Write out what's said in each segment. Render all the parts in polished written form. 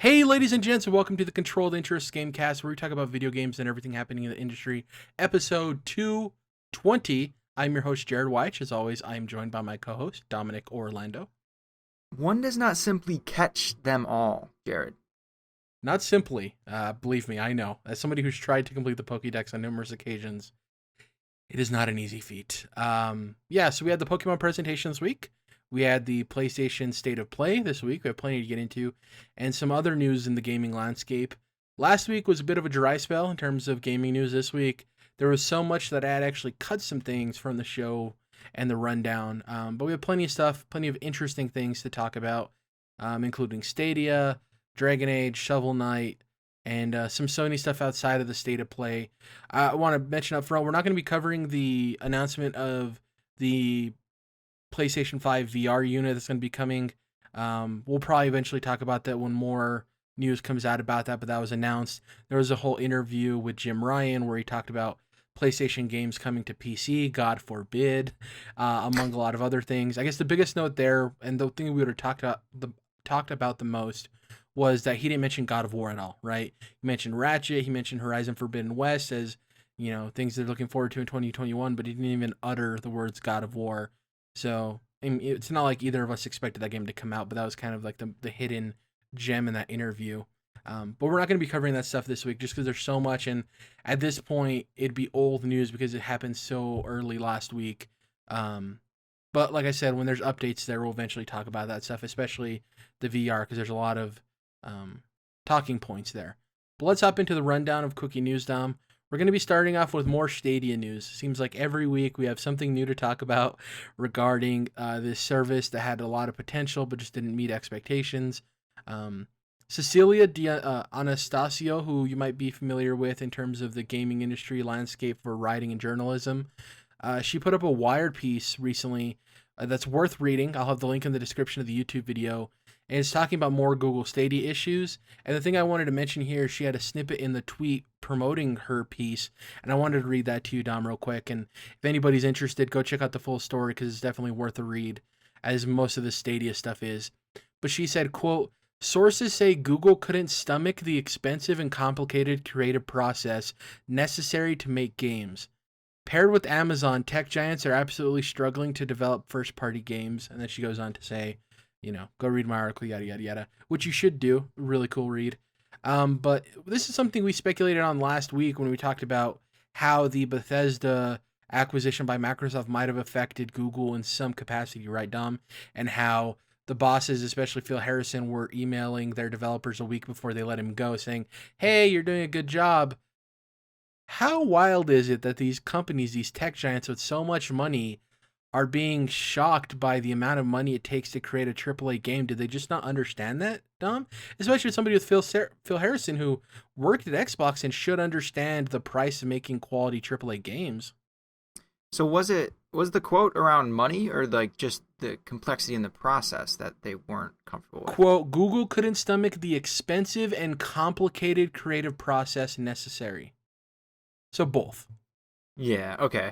Hey, ladies and gents, and welcome to the Controlled Interest Gamecast, where we talk about video games and everything happening in the industry. Episode 220. I'm your host, Jerrad Wyche. As always, I am joined by my co-host, Dominic Orlando. One does not simply catch them all, Jerrad. Not simply, believe me, I know. As somebody who's tried to complete the Pokédex on numerous occasions, it is not an easy feat. So we had the Pokemon presentation this week. We had the PlayStation State of Play this week. We have plenty to get into, and some other news in the gaming landscape. Last week was a bit of a dry spell in terms of gaming news. This week, there was so much that I had actually cut some things from the show and the rundown. But we have plenty of stuff, plenty of interesting things to talk about, including Stadia, Dragon Age, Shovel Knight, and some Sony stuff outside of the State of Play. I want to mention up front, we're not going to be covering the announcement of the PlayStation 5 VR unit that's going to be coming. We'll probably eventually talk about that when more news comes out about that, but that was announced. There was a whole interview with Jim Ryan where he talked about PlayStation games coming to PC, God forbid, among a lot of other things. I guess the biggest note there, and the thing we would have talked about the most, was that he didn't mention God of War at all, right? He mentioned Ratchet, he mentioned Horizon Forbidden West as, things they're looking forward to in 2021, but he didn't even utter the words God of War. So it's not like either of us expected that game to come out, but that was kind of like the hidden gem in that interview. But we're not going to be covering that stuff this week just because there's so much, and at this point, it'd be old news because it happened so early last week. But like I said, when there's updates there, we'll eventually talk about that stuff, especially the VR, because there's a lot of talking points there. But let's hop into the rundown of Quickie News, Dom. We're going to be starting off with more Stadia news. Seems like every week we have something new to talk about regarding this service that had a lot of potential but just didn't meet expectations. Cecilia Anastasio, who you might be familiar with in terms of the gaming industry landscape for writing and journalism, she put up a Wired piece recently that's worth reading. I'll have the link in the description of the YouTube video. And it's talking about more Google Stadia issues. And the thing I wanted to mention here, she had a snippet in the tweet promoting her piece. And I wanted to read that to you, Dom, real quick. And if anybody's interested, go check out the full story because it's definitely worth a read, as most of the Stadia stuff is. But she said, quote, "Sources say Google couldn't stomach the expensive and complicated creative process necessary to make games. Paired with Amazon, tech giants are absolutely struggling to develop first-party games." And then she goes on to say, go read my article, yada, yada, yada, which you should do. Really cool read. But this is something we speculated on last week when we talked about how the Bethesda acquisition by Microsoft might have affected Google in some capacity, right, Dom? And how the bosses, especially Phil Harrison, were emailing their developers a week before they let him go saying, "Hey, you're doing a good job." How wild is it that these companies, these tech giants with so much money, are being shocked by the amount of money it takes to create a AAA game? Did they just not understand that, Dom? Especially with somebody with Phil Harrison, who worked at Xbox and should understand the price of making quality AAA games. So was the quote around money or like just the complexity in the process that they weren't comfortable with? Quote, "Google couldn't stomach the expensive and complicated creative process necessary." So both. Yeah, okay.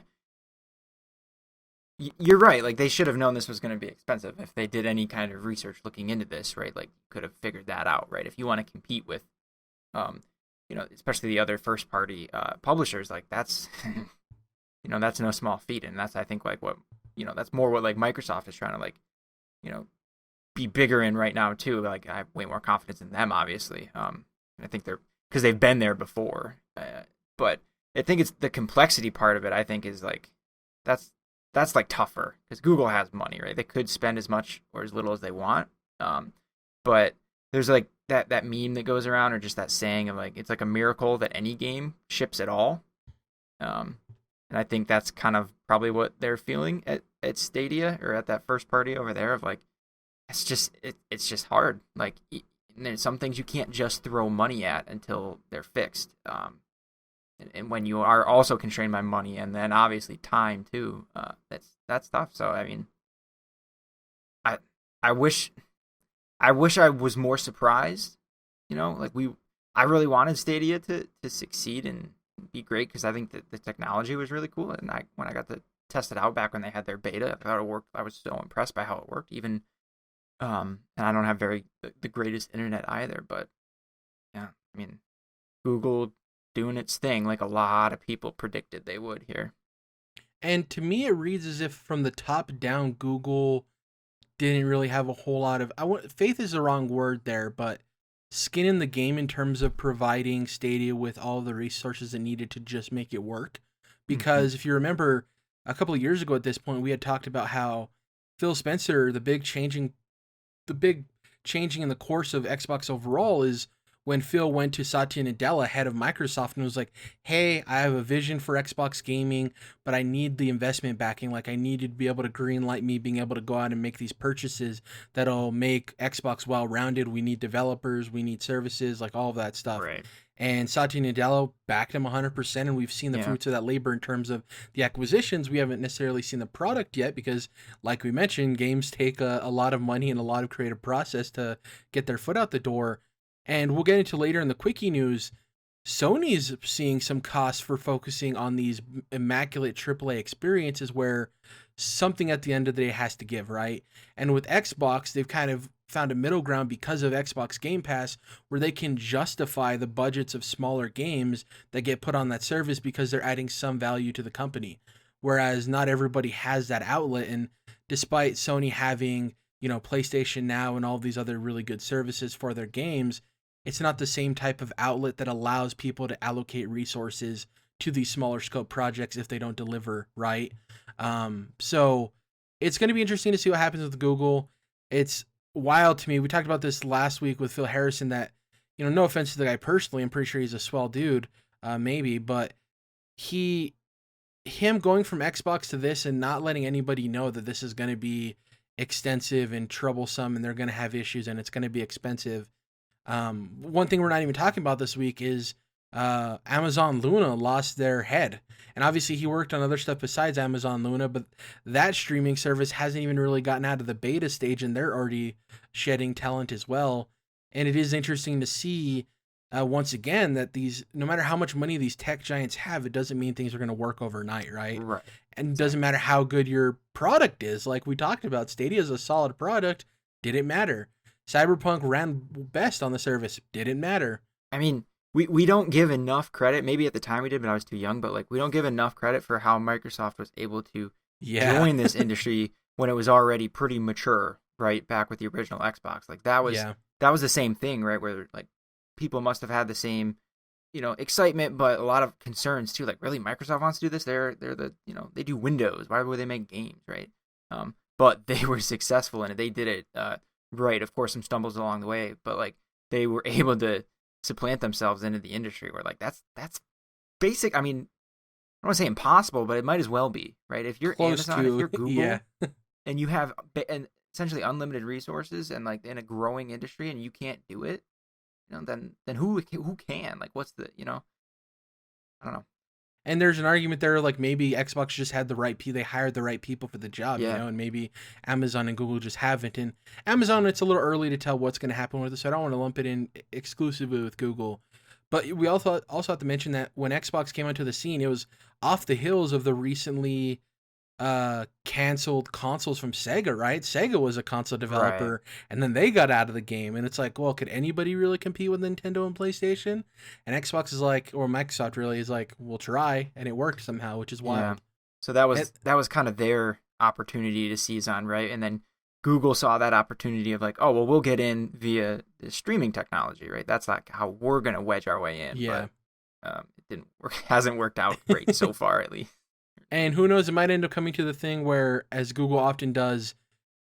You're right. Like they should have known this was going to be expensive if they did any kind of research looking into this, right? Like could have figured that out, right? If you want to compete with, especially the other first party publishers, like that's, that's no small feat, and that's I think like what, that's more what like Microsoft is trying to like, be bigger in right now too. Like I have way more confidence in them, obviously. I think because they've been there before, but I think it's the complexity part of it. I think is like that's like tougher because Google has money, right? They could spend as much or as little as they want. But there's like that meme that goes around, or just that saying of like, it's like a miracle that any game ships at all. And I think that's kind of probably what they're feeling at Stadia or at that first party over there of like, it's just hard. Like there's some things you can't just throw money at until they're fixed. And when you are also constrained by money and then obviously time too, that's tough. So I mean, I wish I was more surprised. I really wanted Stadia to succeed and be great because I think that the technology was really cool. And when I got to test it out back when they had their beta, I thought it worked. I was so impressed by how it worked. Even and I don't have the greatest internet either, but Yeah, I mean, Google doing its thing like a lot of people predicted they would here. And to me, it reads as if from the top down, Google didn't really have a whole lot of faith is the wrong word there, but skin in the game in terms of providing Stadia with all the resources it needed to just make it work. Because if you remember, a couple of years ago at this point, we had talked about how Phil Spencer, the big changing in the course of Xbox overall is when Phil went to Satya Nadella, head of Microsoft, and was like, hey, I have a vision for Xbox gaming, but I need the investment backing. Like, I need you to be able to greenlight me being able to go out and make these purchases that'll make Xbox well-rounded. We need developers, we need services, like all of that stuff. Right. And Satya Nadella backed him 100%, and we've seen the fruits of that labor in terms of the acquisitions. We haven't necessarily seen the product yet because, like we mentioned, games take a lot of money and a lot of creative process to get their foot out the door. And we'll get into later in the Quickie news, Sony's seeing some costs for focusing on these immaculate AAA experiences where something at the end of the day has to give, right? And with Xbox, they've kind of found a middle ground because of Xbox Game Pass where they can justify the budgets of smaller games that get put on that service because they're adding some value to the company. Whereas not everybody has that outlet. And despite Sony having, PlayStation Now and all these other really good services for their games, it's not the same type of outlet that allows people to allocate resources to these smaller scope projects if they don't deliver, right? So it's going to be interesting to see what happens with Google. It's wild to me. We talked about this last week with Phil Harrison that, no offense to the guy personally, I'm pretty sure he's a swell dude, maybe, but him going from Xbox to this and not letting anybody know that this is going to be extensive and troublesome and they're going to have issues and it's going to be expensive. One thing we're not even talking about this week is Amazon Luna lost their head. And obviously he worked on other stuff besides Amazon Luna, but that streaming service hasn't even really gotten out of the beta stage and they're already shedding talent as well. And it is interesting to see once again that no matter how much money these tech giants have, it doesn't mean things are going to work overnight, right? Right. And it doesn't matter how good your product is. Like we talked about, Stadia is a solid product. Didn't matter. Cyberpunk ran best on the service. Didn't matter. I mean, we don't give enough credit. Maybe at the time we did, but I was too young. But like, we don't give enough credit for how Microsoft was able to join this industry when it was already pretty mature, right? Back with the original Xbox, like that was the same thing, right? Where like people must have had the same, excitement, but a lot of concerns too. Like, really, Microsoft wants to do this? They're the they do Windows. Why would they make games, right? But they were successful in it. They did it. Right, of course, some stumbles along the way, but like they were able to supplant themselves into the industry. Where like that's basic. I mean, I don't want to say impossible, but it might as well be, right? If you're Amazon, if you're Google, and you have essentially unlimited resources and like in a growing industry, and you can't do it, then who can? Like, what's the I don't know. And there's an argument there, like maybe Xbox just had the right they hired the right people for the job, and maybe Amazon and Google just haven't. And Amazon, it's a little early to tell what's going to happen with it, so I don't want to lump it in exclusively with Google. But we also have to mention that when Xbox came onto the scene, it was off the heels of the recently canceled consoles from Sega, right? Sega was a console developer, and then they got out of the game, and it's like, well, could anybody really compete with Nintendo and PlayStation? And Xbox is like, or Microsoft really is like, we'll try, and it worked somehow, which is wild. So that was kind of their opportunity to seize on, right? And then Google saw that opportunity of like, oh, well, we'll get in via the streaming technology, right? That's like how we're gonna wedge our way in. Yeah, but, it didn't work. Hasn't worked out great so far, at least. And who knows, it might end up coming to the thing where, as Google often does,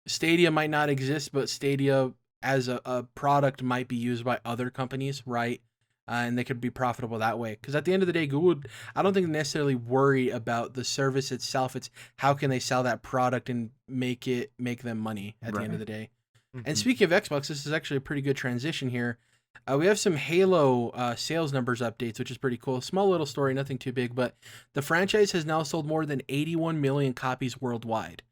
Stadia might not exist, but Stadia as a product might be used by other companies, right? And they could be profitable that way. Because at the end of the day, Google, I don't think they necessarily worry about the service itself. It's how can they sell that product and make them money at the end of the day. Mm-hmm. And speaking of Xbox, this is actually a pretty good transition here. We have some Halo sales numbers updates, which is pretty cool. Small little story, nothing too big, but the franchise has now sold more than 81 million copies worldwide,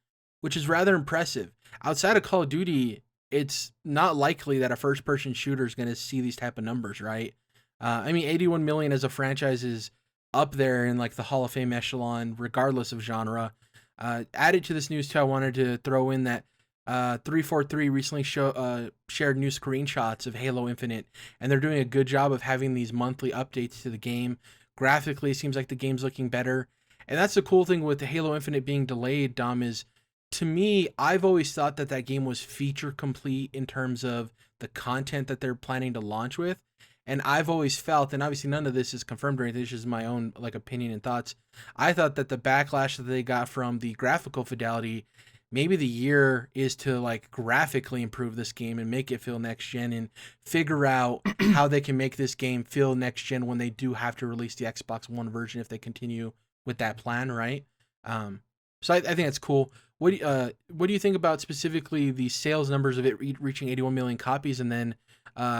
which is rather impressive. Outside of Call of Duty, it's not likely that a first-person shooter is going to see these type of numbers, right? 81 million as a franchise is up there in like the Hall of Fame echelon, regardless of genre. Added to this news too, I wanted to throw in that 343 recently shared new screenshots of Halo Infinite, and they're doing a good job of having these monthly updates to the game. Graphically, it seems like the game's looking better. And that's the cool thing with the Halo Infinite being delayed, Dom, is to me, I've always thought that that game was feature complete in terms of the content that they're planning to launch with. And I've always felt, and obviously none of this is confirmed or anything, this is my own like opinion and thoughts. I thought that the backlash that they got from the graphical fidelity, maybe the year is to like graphically improve this game and make it feel next gen and figure out how they can make this game feel next gen when they do have to release the Xbox One version if they continue with that plan, right? So I think that's cool. What do you think about specifically the sales numbers of it reaching 81 million copies, and then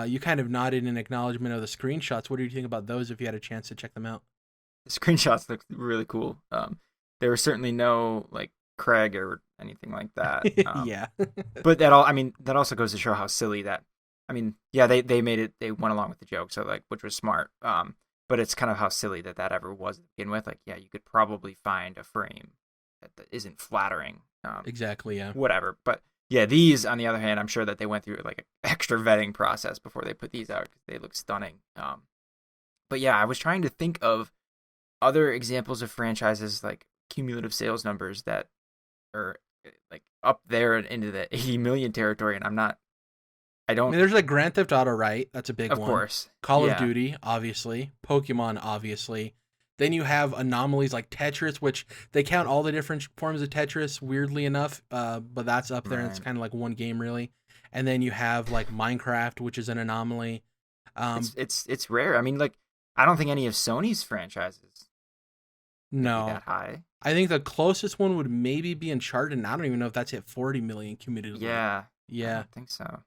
you kind of nodded in acknowledgement of the screenshots. What do you think about those if you had a chance to check them out? The screenshots look really cool. There was certainly no like Craig or anything like that. Yeah. But that also goes to show how silly that. I mean, yeah, they made it. They went along with the joke, so like, which was smart. But it's kind of how silly that ever was to begin with. Like, yeah, you could probably find a frame that isn't flattering. Exactly. Yeah. Whatever. But yeah, these on the other hand, I'm sure that they went through like an extra vetting process before they put these out because they look stunning. But yeah, I was trying to think of other examples of franchises like cumulative sales numbers that are like up there and into the 80 million territory, and I don't. I mean, there's like Grand Theft Auto, right? That's a big one. Of course. Call of Duty, obviously. Pokemon, obviously. Then you have anomalies like Tetris, which they count all the different forms of Tetris, weirdly enough, but that's up there, and it's kind of like one game, really. And then you have like Minecraft, which is an anomaly. It's rare. I mean, like, I don't think any of Sony's franchises no that high. I think the closest one would maybe be Uncharted, and I don't even know if that's hit 40 million cumulatively. Yeah. I don't think so.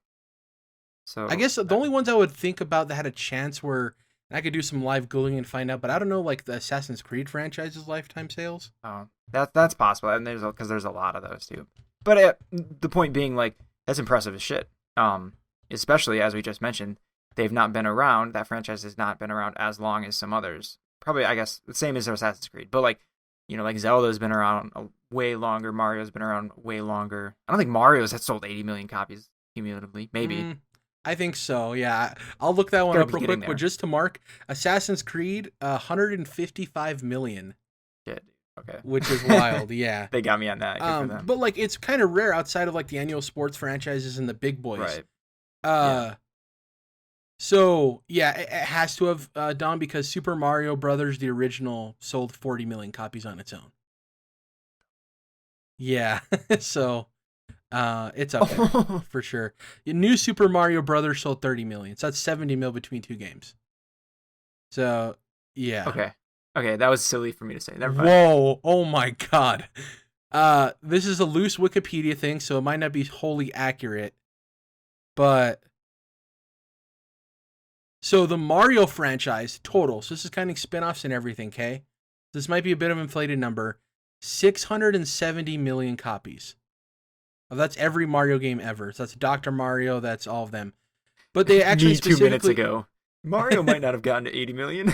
So I guess the only ones I would think about that had a chance were, and I could do some live Googling and find out, but I don't know, like the Assassin's Creed franchise's lifetime sales. Oh, that's possible, and there's a lot of those too. But the point being, like, that's impressive as shit. Especially as we just mentioned, they've not been around. That franchise has not been around as long as some others. Probably, I guess, the same as Assassin's Creed. But like, like Zelda's been around way longer. Mario's been around way longer. I don't think Mario's has sold 80 million copies cumulatively. Maybe. I think so, yeah. I'll look that one up real quick, but just to mark, Assassin's Creed, 155 million. Shit, okay. Which is wild, yeah. They got me on that. Good for them. But, like, it's kind of rare outside of, like, the annual sports franchises and the big boys. Right. So, yeah, it has to have, Dom, because Super Mario Brothers, the original, sold 40 million copies on its own. Yeah, so... it's up there for sure. New Super Mario Brothers sold 30 million. So that's 70 mil between two games. So, yeah. Okay, that was silly for me to say. Never mind. Whoa, oh my god. This is a loose Wikipedia thing, so it might not be wholly accurate. But so the Mario franchise total, so this is kind of spin-offs and everything, okay? This might be a bit of an inflated number. 670 million copies. That's every Mario game ever. So that's Dr. Mario, that's all of them. But they actually 2 minutes ago. Mario might not have gotten to 80 million.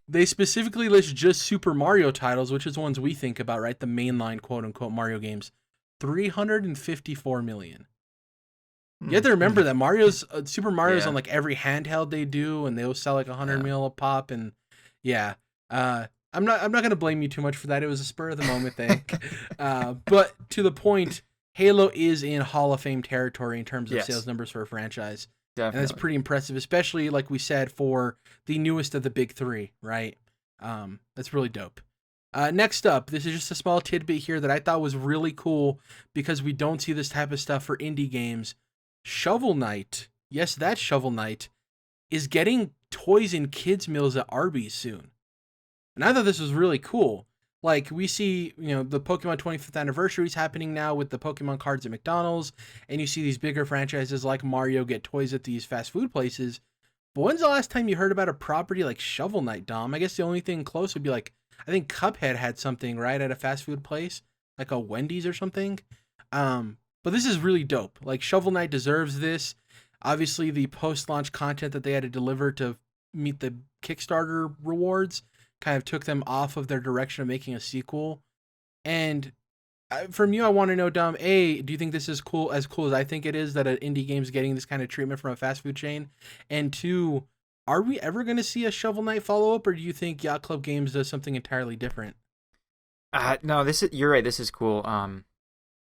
They specifically list just Super Mario titles, which is the ones we think about, right? The mainline quote-unquote Mario games. 354 million. You have to remember that Super Mario's on like every handheld they do, and they'll sell like 100 mil a pop, and yeah. I'm not going to blame you too much for that. It was a spur of the moment thing. But to the point, Halo is in Hall of Fame territory in terms of sales numbers for a franchise. Definitely. And that's pretty impressive, especially, like we said, for the newest of the big three, right? That's really dope. Next up, this is just a small tidbit here that I thought was really cool because we don't see this type of stuff for indie games. Shovel Knight, yes, that Shovel Knight, is getting toys in kids' meals at Arby's soon. And I thought this was really cool. Like, we see, the Pokemon 25th anniversary is happening now with the Pokemon cards at McDonald's, and you see these bigger franchises like Mario get toys at these fast food places. But when's the last time you heard about a property like Shovel Knight, Dom? I guess the only thing close would be like, I think Cuphead had something, right, at a fast food place, like a Wendy's or something. But this is really dope. Like, Shovel Knight deserves this. Obviously, the post-launch content that they had to deliver to meet the Kickstarter rewards kind of took them off of their direction of making a sequel. And From you, I want to know, Dom. A, do you think this is cool as I think it is that an indie game's getting this kind of treatment from a fast food chain? And two, are we ever going to see a Shovel Knight follow up, or do you think Yacht Club Games does something entirely different? No, you're right. This is cool.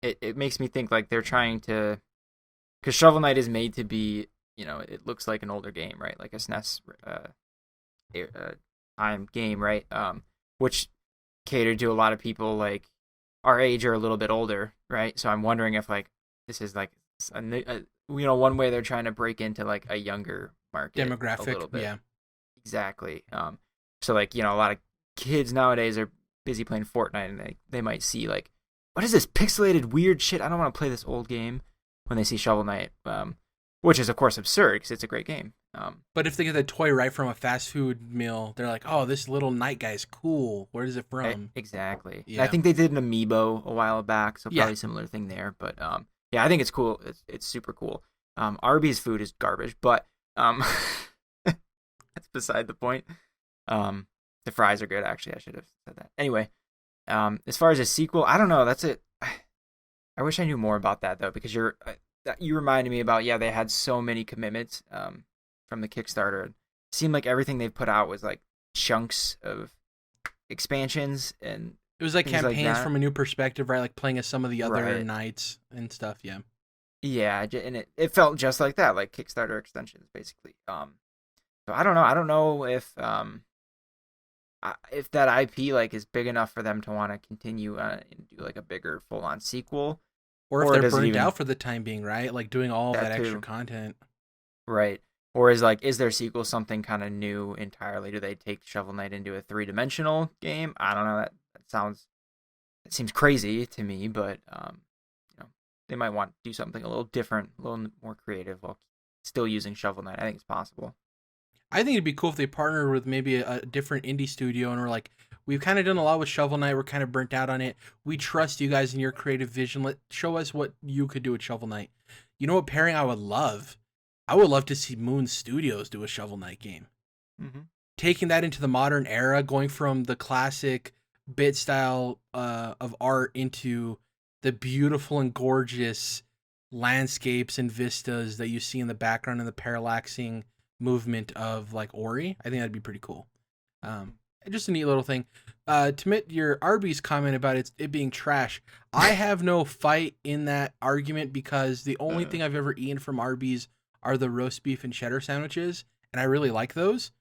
It makes me think like they're trying to, because Shovel Knight is made to be, it looks like an older game, right? Like a SNES time game, right? Which catered to a lot of people like our age or a little bit older, right? So I'm wondering if like this is like one way they're trying to break into like a younger market Demographic, a little bit. yeah. Exactly. So like, a lot of kids nowadays are busy playing Fortnite, and they might see like, what is this pixelated weird shit? I don't want to play this old game when they see Shovel Knight, which is of course absurd because it's a great game. But if they get the toy right from a fast food meal, they're like, oh, this little knight guy's cool. Where is it from? Exactly. Yeah. I think they did an amiibo a while back, so probably Yeah. similar thing there. But yeah, I think it's cool. It's super cool. Arby's food is garbage, but that's beside the point. The fries are good, actually. I should have said that. Anyway, as far as a sequel, I don't know. That's it. I wish I knew more about that though, because you reminded me about they had so many commitments from the Kickstarter. It seemed like everything they've put out was like chunks of expansions, and It was like things like campaigns that. from a new perspective, right? Like playing as some of the other Right. knights and stuff. Yeah. Yeah, and it felt just like that, like Kickstarter extensions, basically. So I don't know. I don't know if that IP like is big enough for them to want to continue and do like a bigger full on sequel, Or if Or they're does it burned even- out for the time being, right? Like doing all of That that extra too. content. right? Or is their sequel something kind of new entirely? Do they take Shovel Knight into a 3-dimensional game? I don't know. That seems crazy to me, but they might want to do something a little different, a little more creative while still using Shovel Knight. I think it's possible. I think it'd be cool if they partnered with maybe a different indie studio and we're like, we've kind of done a lot with Shovel Knight. We're kind of burnt out on it. We trust you guys and your creative vision. Show us what you could do with Shovel Knight. You know what pairing I would love? I would love to see Moon Studios do a Shovel Knight game. Mm-hmm. Taking that into the modern era, going from the classic bit style of art into the beautiful and gorgeous landscapes and vistas that you see in the background and the parallaxing movement of like Ori. I think that'd be pretty cool. Just a neat little thing. To admit your Arby's comment about it being trash, I have no fight in that argument because the only thing I've ever eaten from Arby's are the roast beef and cheddar sandwiches, and I really like those.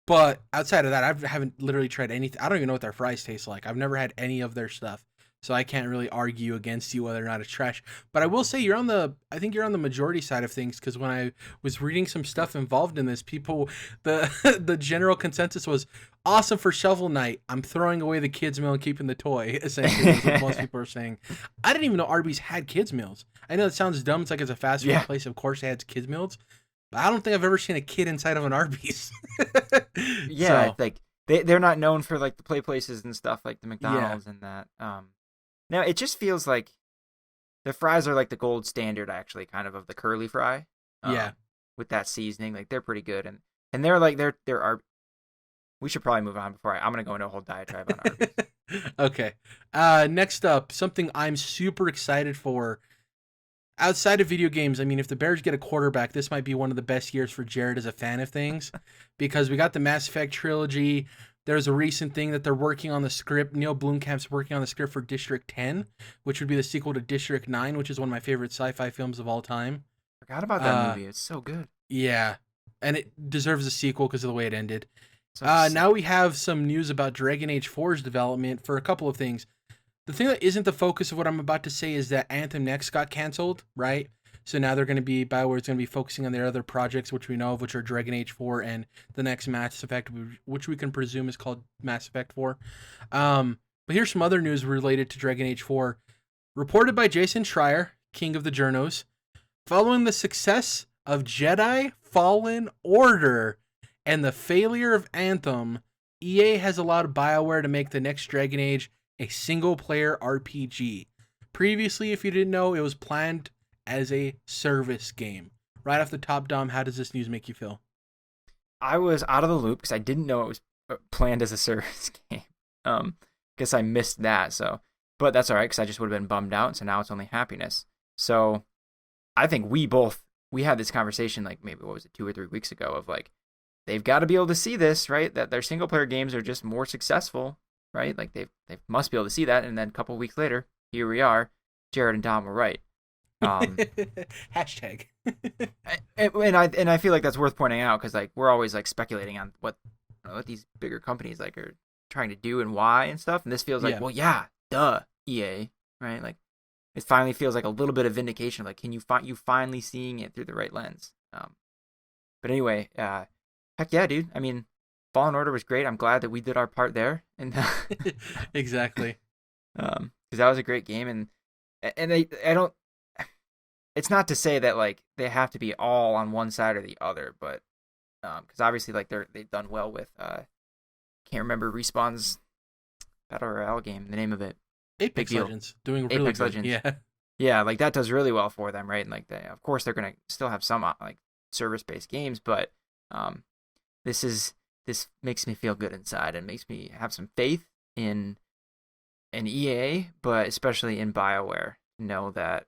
But outside of that, I haven't literally tried anything. I don't even know what their fries taste like. I've never had any of their stuff. So I can't really argue against you whether or not it's trash. But I will say I think you're on the majority side of things, because when I was reading some stuff involved in this, the general consensus was awesome for Shovel Knight. I'm throwing away the kids meal and keeping the toy. Essentially, is what most people are saying. I didn't even know Arby's had kids meals. I know it sounds dumb. It's like it's a fast food place. Of course, it has kids meals. But I don't think I've ever seen a kid inside of an Arby's. Yeah, So, like they're not known for like the play places and stuff like the McDonald's and that. Now it just feels like the fries are like the gold standard, actually, kind of the curly fry. Yeah. With that seasoning, like they're pretty good, and they're like there are. We should probably move on before I'm gonna go into a whole diatribe on Arby's. Okay. Next up, something I'm super excited for. Outside of video games, I mean, if the Bears get a quarterback, this might be one of the best years for Jerrad as a fan of things, because we got the Mass Effect trilogy. There's a recent thing that they're working on the script. Neil Blomkamp's working on the script for District 10, which would be the sequel to District 9, which is one of my favorite sci-fi films of all time. Forgot about that movie. It's so good. Yeah, and it deserves a sequel because of the way it ended. So Now we have some news about Dragon Age 4's development for a couple of things. The thing that isn't the focus of what I'm about to say is that Anthem Next got canceled, right? So now BioWare's going to be focusing on their other projects, which we know of, which are Dragon Age 4 and the next Mass Effect, which we can presume is called Mass Effect 4. But here's some other news related to Dragon Age 4. Reported by Jason Schreier, King of the Journos, following the success of Jedi Fallen Order and the failure of Anthem, EA has allowed BioWare to make the next Dragon Age a single-player RPG. Previously, if you didn't know, it was planned as a service game. Right off the top, Dom, how does this news make you feel? I was out of the loop because I didn't know it was planned as a service game. Guess I missed that. So but that's all right because I just would have been bummed out. So now it's only happiness. So I think we had this conversation like maybe what was it 2 or 3 weeks ago of like they've got to be able to see this, right? That their single player games are just more successful, right? Like they must be able to see that. And then a couple of weeks later, here we are. Jerrad and Dom were right. Hashtag. and I feel like that's worth pointing out because like we're always like speculating on what these bigger companies like are trying to do and why and stuff. And this feels like, well, yeah, duh, EA, right? Like it finally feels like a little bit of vindication. Like, can you finally seeing it through the right lens? But anyway, heck yeah, dude. I mean, Fallen Order was great. I'm glad that we did our part there. And exactly. Because that was a great game, and I don't. It's not to say that like they have to be all on one side or the other, but because obviously like they've done well with can't remember Respawn's Battle Royale game, the name of it. Apex Legends doing really Apex good. Legends. Yeah. Yeah, like that does really well for them, right? And like of course they're gonna still have some like service-based games, but this makes me feel good inside and makes me have some faith in EA, but especially in BioWare. Know that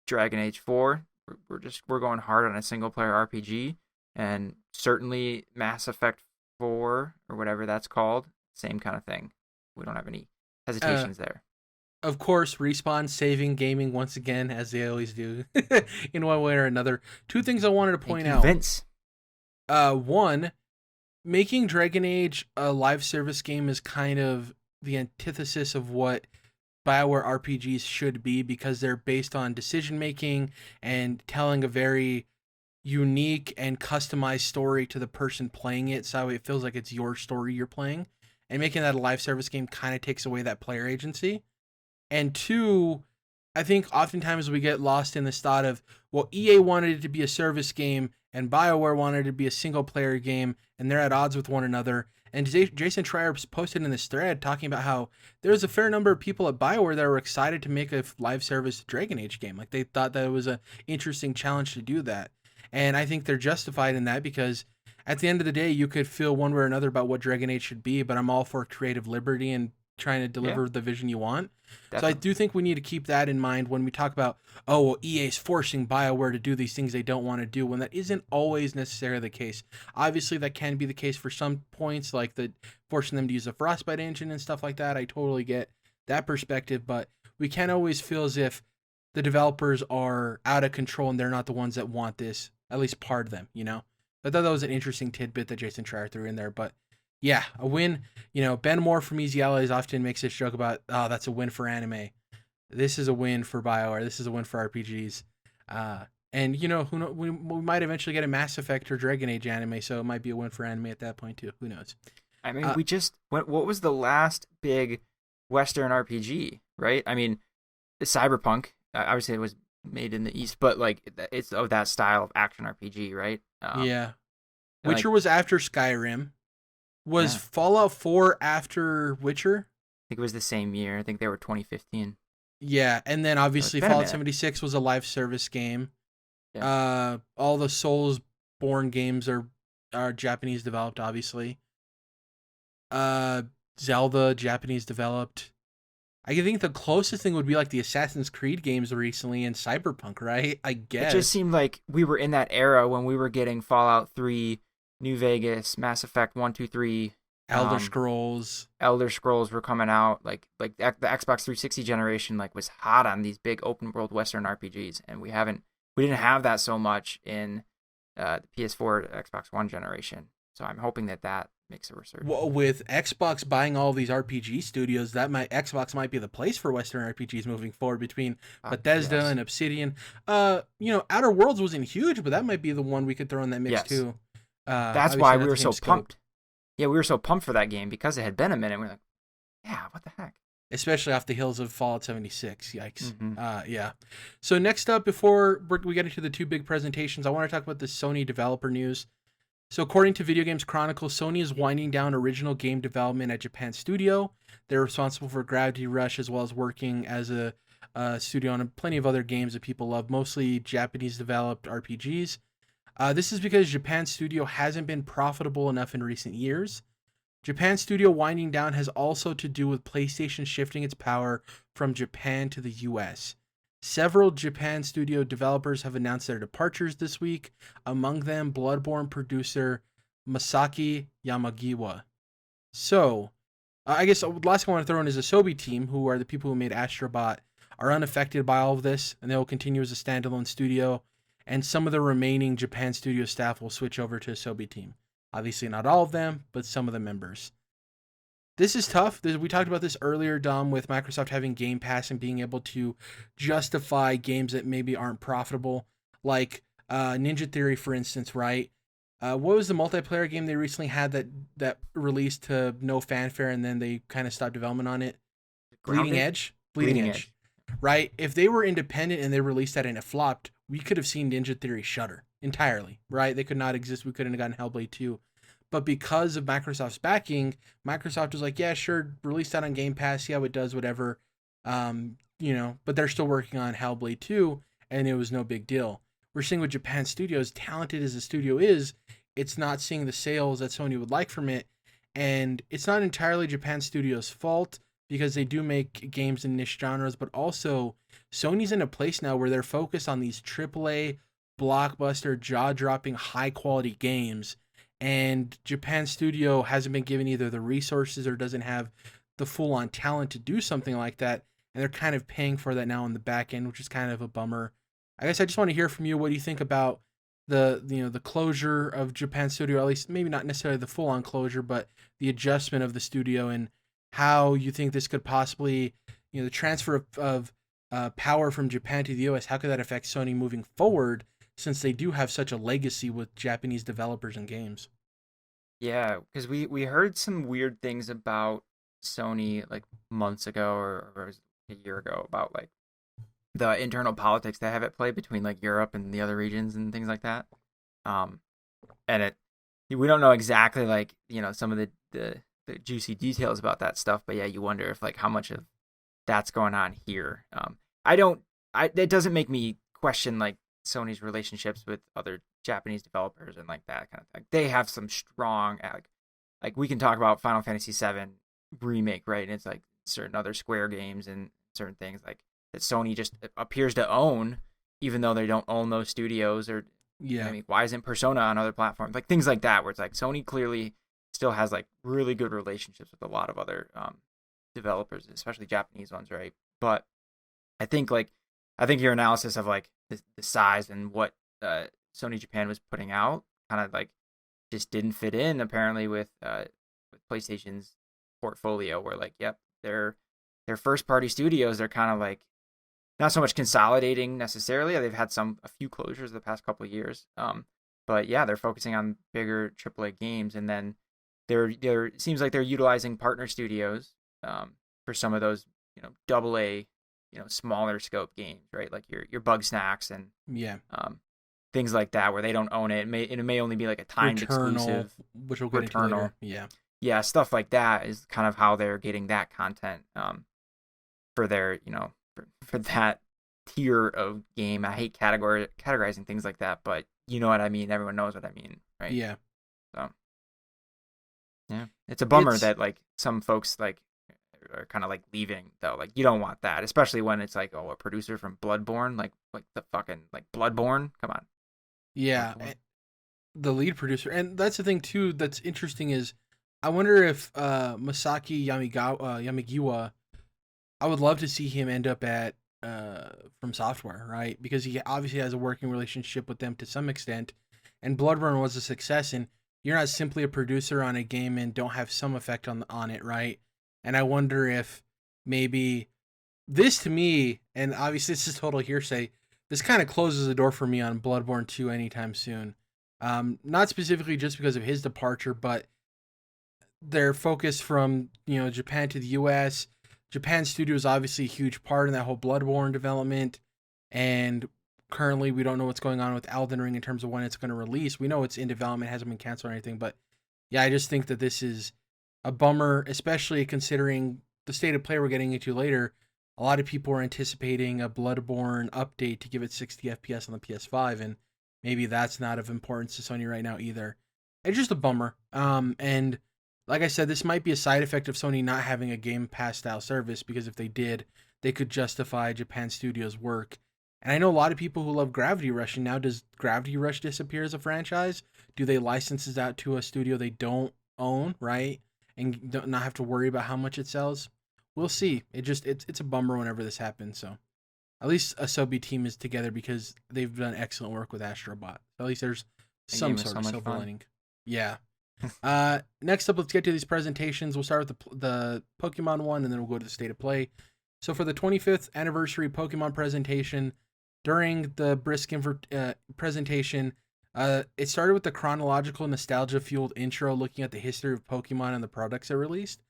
Dragon Age 4, we're going hard on a single player RPG, and certainly Mass Effect 4 or whatever that's called, same kind of thing. We don't have any hesitations there. Of course, Respawn saving gaming once again, as they always do, in one way or another. 2 things I wanted to point out. Vince. One, making Dragon Age a live service game is kind of the antithesis of what BioWare RPGs should be, because they're based on decision making and telling a very unique and customized story to the person playing it, so it feels like it's your story you're playing. And making that a live service game kind of takes away that player agency. And 2, I think oftentimes we get lost in this thought of, well, EA wanted it to be a service game and BioWare wanted it to be a single player game, and they're at odds with one another. And Jason Schreier posted in this thread talking about how there's a fair number of people at BioWare that were excited to make a live service Dragon Age game. Like they thought that it was an interesting challenge to do that. And I think they're justified in that, because at the end of the day, you could feel one way or another about what Dragon Age should be, but I'm all for creative liberty and trying to deliver the vision you want. Definitely. So I do think we need to keep that in mind when we talk about, oh, well, EA's forcing BioWare to do these things they don't want to do, when that isn't always necessarily the case. Obviously, that can be the case for some points, like forcing them to use the Frostbite engine and stuff like that. I totally get that perspective, but we can't always feel as if the developers are out of control and they're not the ones that want this, at least part of them, I thought that was an interesting tidbit that Jason Schreier threw in there, but yeah, a win. Ben Moore from Easy Allies often makes this joke about, oh, that's a win for anime. This is a win for BioWare. This is a win for RPGs. And we might eventually get a Mass Effect or Dragon Age anime, so it might be a win for anime at that point too. Who knows? I mean, what was the last big Western RPG, right? I mean, Cyberpunk. Obviously, it was made in the East, but like it's of that style of action RPG, right? Yeah. Witcher was after Skyrim. Was Fallout 4 after Witcher? I think it was the same year. I think they were 2015. Yeah, and then obviously Fallout 76 was a live service game. Yeah. All the Soulsborne games are Japanese developed, obviously. Zelda, Japanese developed. I think the closest thing would be like the Assassin's Creed games recently and Cyberpunk, right? I guess. It just seemed like we were in that era when we were getting Fallout 3, New Vegas, Mass Effect 1, 2, 3, Elder Scrolls. Elder Scrolls were coming out. Like the Xbox 360 generation was hot on these big open world Western RPGs, and we didn't have that so much in the PS4 Xbox One generation. So I'm hoping that makes a resurgence. Well, with Xbox buying all these RPG studios, Xbox might be the place for Western RPGs moving forward, between Bethesda and Obsidian. Outer Worlds wasn't huge, but that might be the one we could throw in that mix too. That's why we were so pumped. Yeah, we were so pumped for that game because it had been a minute. We were like, yeah, what the heck? Especially off the heels of Fallout 76. Yikes. Mm-hmm. Yeah. So next up, before we get into the 2 big presentations, I want to talk about the Sony developer news. So according to Video Games Chronicle, Sony is winding down original game development at Japan Studio. They're responsible for Gravity Rush, as well as working as a studio on plenty of other games that people love, mostly Japanese developed RPGs. This is because Japan Studio hasn't been profitable enough in recent years. Japan studio winding down has also to do with PlayStation shifting its power from Japan to the US. Several Japan studio developers have announced their departures this week, among them Bloodborne producer Masaki Yamagiwa. So, I guess the last thing I want to throw in is the Asobi team, who are the people who made Astrobot, are unaffected by all of this, and they will continue as a standalone studio, and some of the remaining Japan studio staff will switch over to Asobi team. Obviously not all of them, but some of the members. This is tough. We talked about this earlier, Dom, with Microsoft having Game Pass and being able to justify games that maybe aren't profitable, like Ninja Theory, for instance, right? What was the multiplayer game they recently had that released to no fanfare and then they kind of stopped development on it? Grounded? Bleeding Edge. Right? If they were independent and they released that and it flopped, we could have seen Ninja Theory shutter entirely, right? They could not exist. We couldn't have gotten Hellblade 2. But because of Microsoft's backing, Microsoft was like, yeah, sure, release that on Game Pass, see how it does, whatever. But they're still working on Hellblade 2, and it was no big deal. We're seeing with Japan studios, talented as the studio is, it's not seeing the sales that Sony would like from it. And it's not entirely Japan studios' fault, because they do make games in niche genres, but also Sony's in a place now where they're focused on these AAA, blockbuster, jaw-dropping, high-quality games. And Japan studio hasn't been given either the resources or doesn't have the full-on talent to do something like that. And they're kind of paying for that now on the back end, which is kind of a bummer. I guess I just want to hear from you. What do you think about the closure of Japan studio, at least maybe not necessarily the full-on closure, but the adjustment of the studio, and how you think this could possibly, the transfer of power from Japan to the US, how could that affect Sony moving forward, since they do have such a legacy with Japanese developers and games? Yeah, because we heard some weird things about Sony like months ago or a year ago about like the internal politics they have at play between like Europe and the other regions and things like that. And we don't know exactly like some of the juicy details about that stuff, but yeah, you wonder if like how much of that's going on here. It doesn't make me question like Sony's relationships with other Japanese developers and like that kind of thing. They have some strong like we can talk about Final Fantasy VII remake, right? And it's like certain other Square games and certain things like that Sony just appears to own, even though they don't own those studios. Or Yeah. I mean, why isn't Persona on other platforms? Like things like that, where it's like Sony clearly still has like really good relationships with a lot of other developers, especially Japanese ones, right? But I think your analysis of like the size and what Sony Japan was putting out kind of like just didn't fit in apparently with PlayStation's portfolio, where like, yep, their first party studios, they're kind of like not so much consolidating necessarily. They've had a few closures the past couple of years. But yeah, they're focusing on bigger AAA games, and then it seems like they're utilizing partner studios for some of those, double A, smaller scope games, right? Like your Bug Snacks and things like that, where they don't own it. It may only be like a timed exclusive, which we'll get into later. Yeah, stuff like that is kind of how they're getting that content for their, for that tier of game. I hate categorizing things like that, but you know what I mean. Everyone knows what I mean, right? Yeah. So yeah, it's a bummer that like some folks like are kind of like leaving though. Like you don't want that, especially when it's like, oh, a producer from Bloodborne, like the fucking like Bloodborne. Come on. Yeah, the lead producer, and that's the thing too. That's interesting is, I wonder if Masaki Yamagiwa. I would love to see him end up at From Software, right? Because he obviously has a working relationship with them to some extent, and Bloodborne was a success. And you're not simply a producer on a game and don't have some effect on it, right? And I wonder if maybe this, to me, and obviously this is total hearsay, this kind of closes the door for me on Bloodborne 2 anytime soon. Not specifically just because of his departure, but their focus from Japan to the US. Japan studio is obviously a huge part in that whole Bloodborne development, and currently we don't know what's going on with Elden Ring in terms of when it's going to release. We know it's in development, hasn't been canceled or anything, but yeah, I just think that this is a bummer, especially considering the state of play we're getting into later. A lot of people are anticipating a Bloodborne update to give it 60 FPS on the PS5, and maybe that's not of importance to Sony right now either. It's just a bummer. And like I said, this might be a side effect of Sony not having a Game Pass style service, because if they did, they could justify Japan Studios' work. And I know a lot of people who love Gravity Rush, and now does Gravity Rush disappear as a franchise? Do they license it out to a studio they don't own, right? And don't not have to worry about how much it sells? We'll see. It's a bummer whenever this happens. So at least Asobi team is together because they've done excellent work with Astro Bot. At least there's some sort of silver lining. Yeah. Next up, let's get to these presentations. We'll start with the Pokemon one, and then we'll go to the state of play. So for the 25th anniversary Pokemon presentation, during the brisk presentation, it started with the chronological nostalgia-fueled intro looking at the history of Pokemon and the products it released.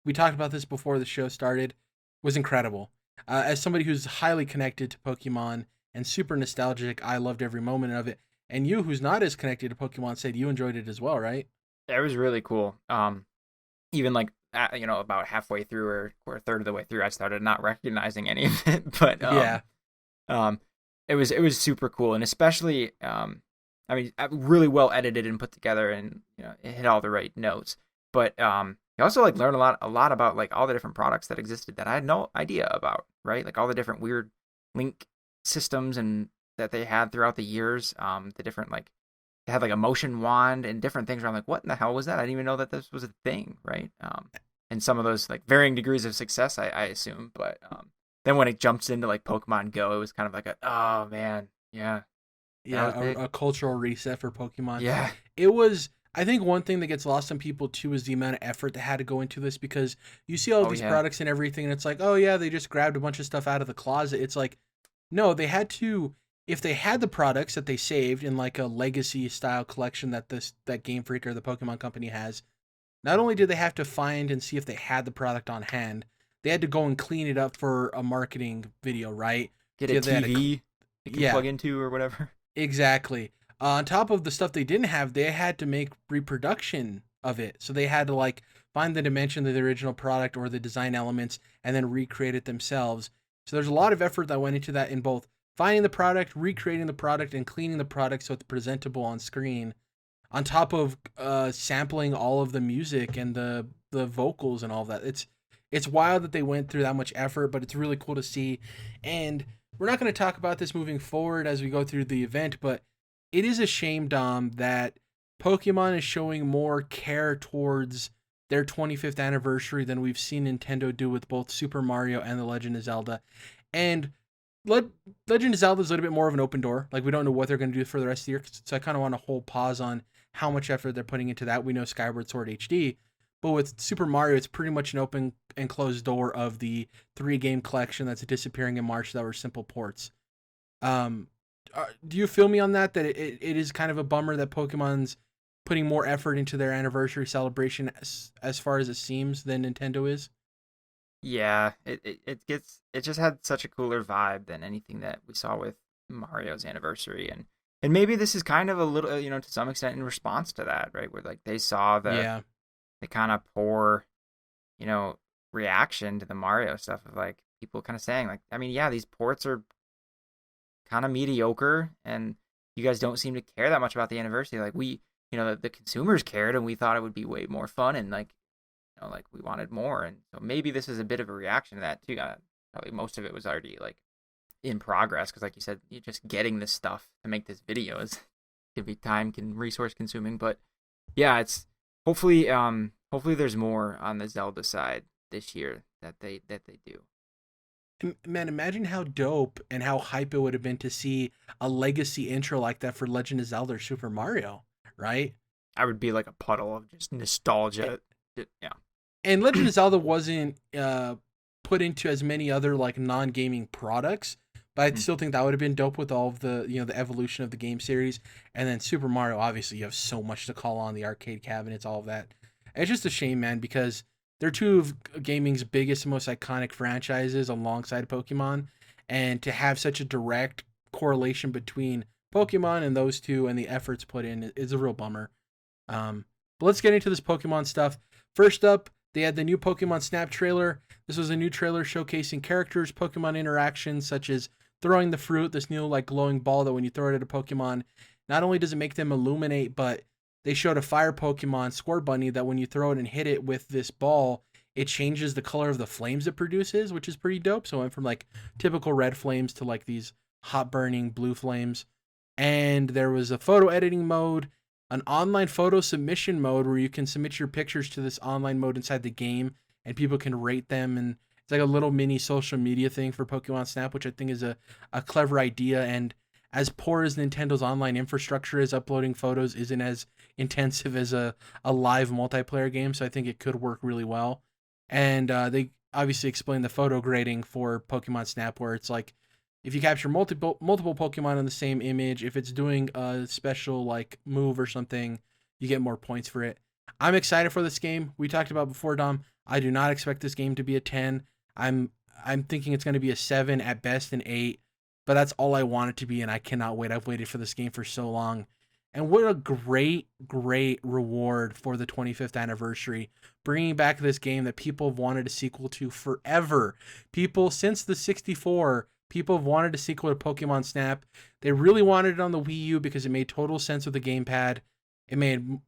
We talked about this before the show started. It was incredible. As somebody who's highly connected to Pokemon and super nostalgic, I loved every moment of it. And you, who's not as connected to Pokemon, said you enjoyed it as well, right? That was really cool. Even like about halfway through or a third of the way through, I started not recognizing any of it. But yeah, it was super cool, and especially really well edited and put together, and it hit all the right notes. But you also like learn a lot about like all the different products that existed that I had no idea about, right? Like all the different weird link systems and that they had throughout the years. The different like they had like a motion wand and different things where I'm like, what in the hell was that? I didn't even know that this was a thing, right? And some of those like varying degrees of success, I assume. But then when it jumps into like Pokemon Go, it was kind of like oh man, yeah. A cultural reset for Pokemon. Yeah. It was, I think one thing that gets lost on people too is the amount of effort that had to go into this, because you see all these products and everything, and it's like, oh yeah, they just grabbed a bunch of stuff out of the closet. It's like, no, they had to, if they had the products that they saved in like a legacy style collection that Game Freak or the Pokemon Company has, not only did they have to find and see if they had the product on hand, they had to go and clean it up for a marketing video, right? Get a TV you can plug into or whatever. Exactly. On top of the stuff they didn't have, they had to make reproduction of it. So they had to like find the dimension of the original product or the design elements and then recreate it themselves. So there's a lot of effort that went into that in both finding the product, recreating the product, and cleaning the product so it's presentable on screen. On top of sampling all of the music and the vocals and all of that. It's wild that they went through that much effort, but it's really cool to see. And we're not going to talk about this moving forward as we go through the event, but it is a shame, Dom, that Pokemon is showing more care towards their 25th anniversary than we've seen Nintendo do with both Super Mario and The Legend of Zelda. And Legend of Zelda is a little bit more of an open door. Like, we don't know what they're going to do for the rest of the year, so I kind of want to hold pause on how much effort they're putting into that. We know Skyward Sword HD, but with Super Mario, it's pretty much an open and closed door of the 3-game collection that's disappearing in March that were simple ports. Do you feel me on that it is kind of a bummer that Pokemon's putting more effort into their anniversary celebration as far as it seems than Nintendo is? Yeah, it just had such a cooler vibe than anything that we saw with Mario's anniversary, and maybe this is kind of a little to some extent in response to that, right? Where like they saw the kind of poor reaction to the Mario stuff of like people kind of saying like, I mean, yeah, these ports are kind of mediocre and you guys don't seem to care that much about the anniversary. Like we, the consumers cared and we thought it would be way more fun and like, like we wanted more. And so maybe this is a bit of a reaction to that too. Probably most of it was already like in progress. Cause like you said, you're just getting this stuff to make this video is can be resource consuming, but yeah, it's hopefully there's more on the Zelda side this year that they do. Man, imagine how dope and how hype it would have been to see a legacy intro like that for Legend of Zelda or Super Mario, right? I would be like a puddle of just nostalgia. Yeah. And Legend of Zelda wasn't put into as many other like non-gaming products, but I still think that would have been dope with all of the the evolution of the game series. And then Super Mario, obviously you have so much to call on, the arcade cabinets, all of that. It's just a shame, man, because they're two of gaming's biggest and most iconic franchises alongside Pokemon, and to have such a direct correlation between Pokemon and those two and the efforts put in is a real bummer. But let's get into this Pokemon stuff. First up, they had the new Pokemon Snap trailer. This was a new trailer showcasing characters, Pokemon interactions, such as throwing the fruit, this new like glowing ball that when you throw it at a Pokemon, not only does it make them illuminate, but they showed a fire Pokemon, Score Bunny, that when you throw it and hit it with this ball, it changes the color of the flames it produces, which is pretty dope. So it went from like typical red flames to like these hot burning blue flames. And there was a photo editing mode, an online photo submission mode where you can submit your pictures to this online mode inside the game and people can rate them. And it's like a little mini social media thing for Pokemon Snap, which I think is a clever idea. And as poor as Nintendo's online infrastructure is, uploading photos isn't as intensive as a live multiplayer game. So I think it could work really well. And they obviously explained the photo grading for Pokemon Snap, where it's like, if you capture multiple Pokemon in the same image, if it's doing a special like move or something, you get more points for it. I'm excited for this game. We talked about before, Dom. I do not expect this game to be a 10. I'm thinking it's going to be a 7 at best, an 8. But that's all I want it to be, and I cannot wait. I've waited for this game for so long. And what a great reward for the 25th anniversary, bringing back this game that people have wanted a sequel to forever. People, since the 64, people have wanted a sequel to Pokemon Snap. They really wanted it on the Wii U because it made total sense with the gamepad. It made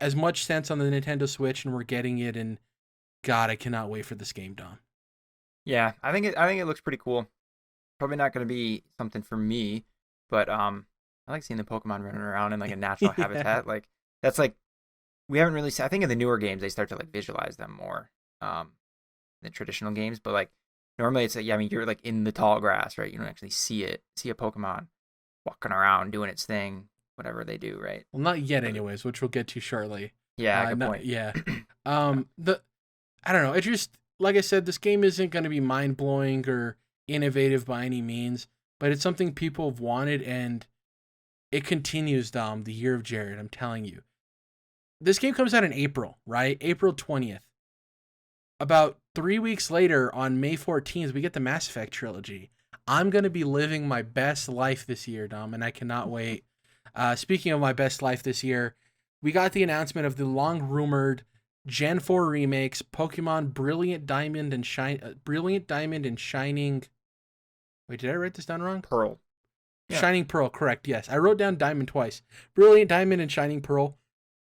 as much sense on the Nintendo Switch, and we're getting it. And God, I cannot wait for this game, Dom. Yeah, I think it looks pretty cool. Probably not going to be something for me, but I like seeing the Pokemon running around in like a natural habitat. Like that's like we haven't really seen. I think in the newer games they start to like visualize them more, than traditional games. But like normally it's like, yeah, I mean you're like in the tall grass, right? You don't actually see a Pokemon walking around doing its thing, whatever they do, right? Well, not yet, anyways, which we'll get to shortly. Yeah, good point. Yeah. I don't know. It just, like I said, this game isn't going to be mind blowing or innovative by any means, but it's something people have wanted, and it continues, Dom, the year of Jerrad. I'm telling you. This game comes out in April, right? April 20th. About 3 weeks later, on May 14th, we get the Mass Effect trilogy. I'm going to be living my best life this year, Dom, and I cannot wait. Speaking of my best life this year, we got the announcement of the long-rumored Gen 4 remakes, Pokemon Brilliant Diamond and Shining. Wait, did I write this down wrong? Pearl. Yeah. Shining Pearl, correct, yes. I wrote down Diamond twice. Brilliant Diamond and Shining Pearl.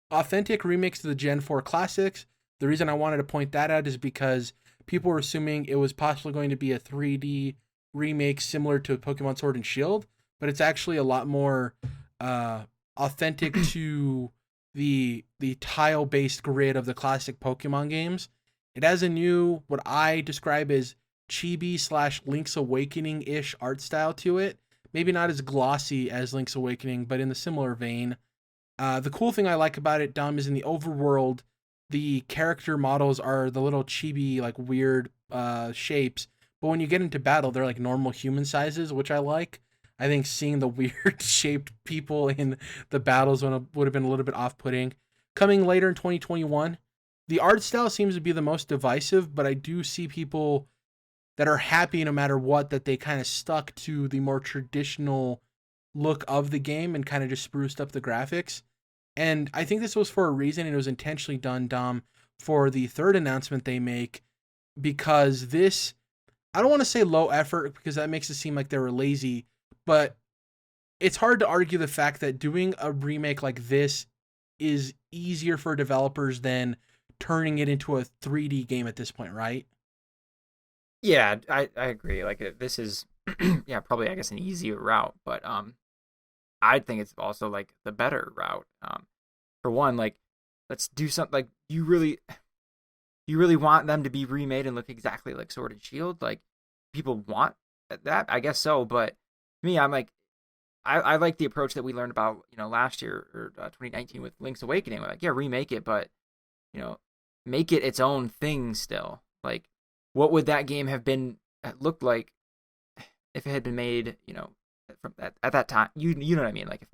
Authentic remakes to the Gen 4 classics. The reason I wanted to point that out is because people were assuming it was possibly going to be a 3D remake similar to Pokemon Sword and Shield, but it's actually a lot more authentic to the tile-based grid of the classic Pokemon games. It has a new, what I describe as Chibi/Link's Awakening-ish art style to it. Maybe not as glossy as Link's Awakening, but in the similar vein. The cool thing I like about it, Dom, is in the overworld, the character models are the little chibi, like weird shapes. But when you get into battle, they're like normal human sizes, which I like. I think seeing the weird shaped people in the battles would have been a little bit off-putting. Coming later in 2021, the art style seems to be the most divisive, but I do see people that are happy no matter what, that they kind of stuck to the more traditional look of the game and kind of just spruced up the graphics. And I think this was for a reason, and it was intentionally done, Dom, for the third announcement they make, because this, I don't want to say low effort because that makes it seem like they were lazy, but it's hard to argue the fact that doing a remake like this is easier for developers than turning it into a 3D game at this point, right? Yeah, I agree. Like this is, yeah, probably I guess an easier route, but I think it's also like the better route. For one, like let's do something like you really want them to be remade and look exactly like Sword and Shield. Like people want that, I guess so. But me, I'm like, I like the approach that we learned about, last year or 2019 with Link's Awakening. We're like, yeah, remake it, but make it its own thing still. Like, what would that game have been looked like if it had been made, from at that time? You know what I mean? Like,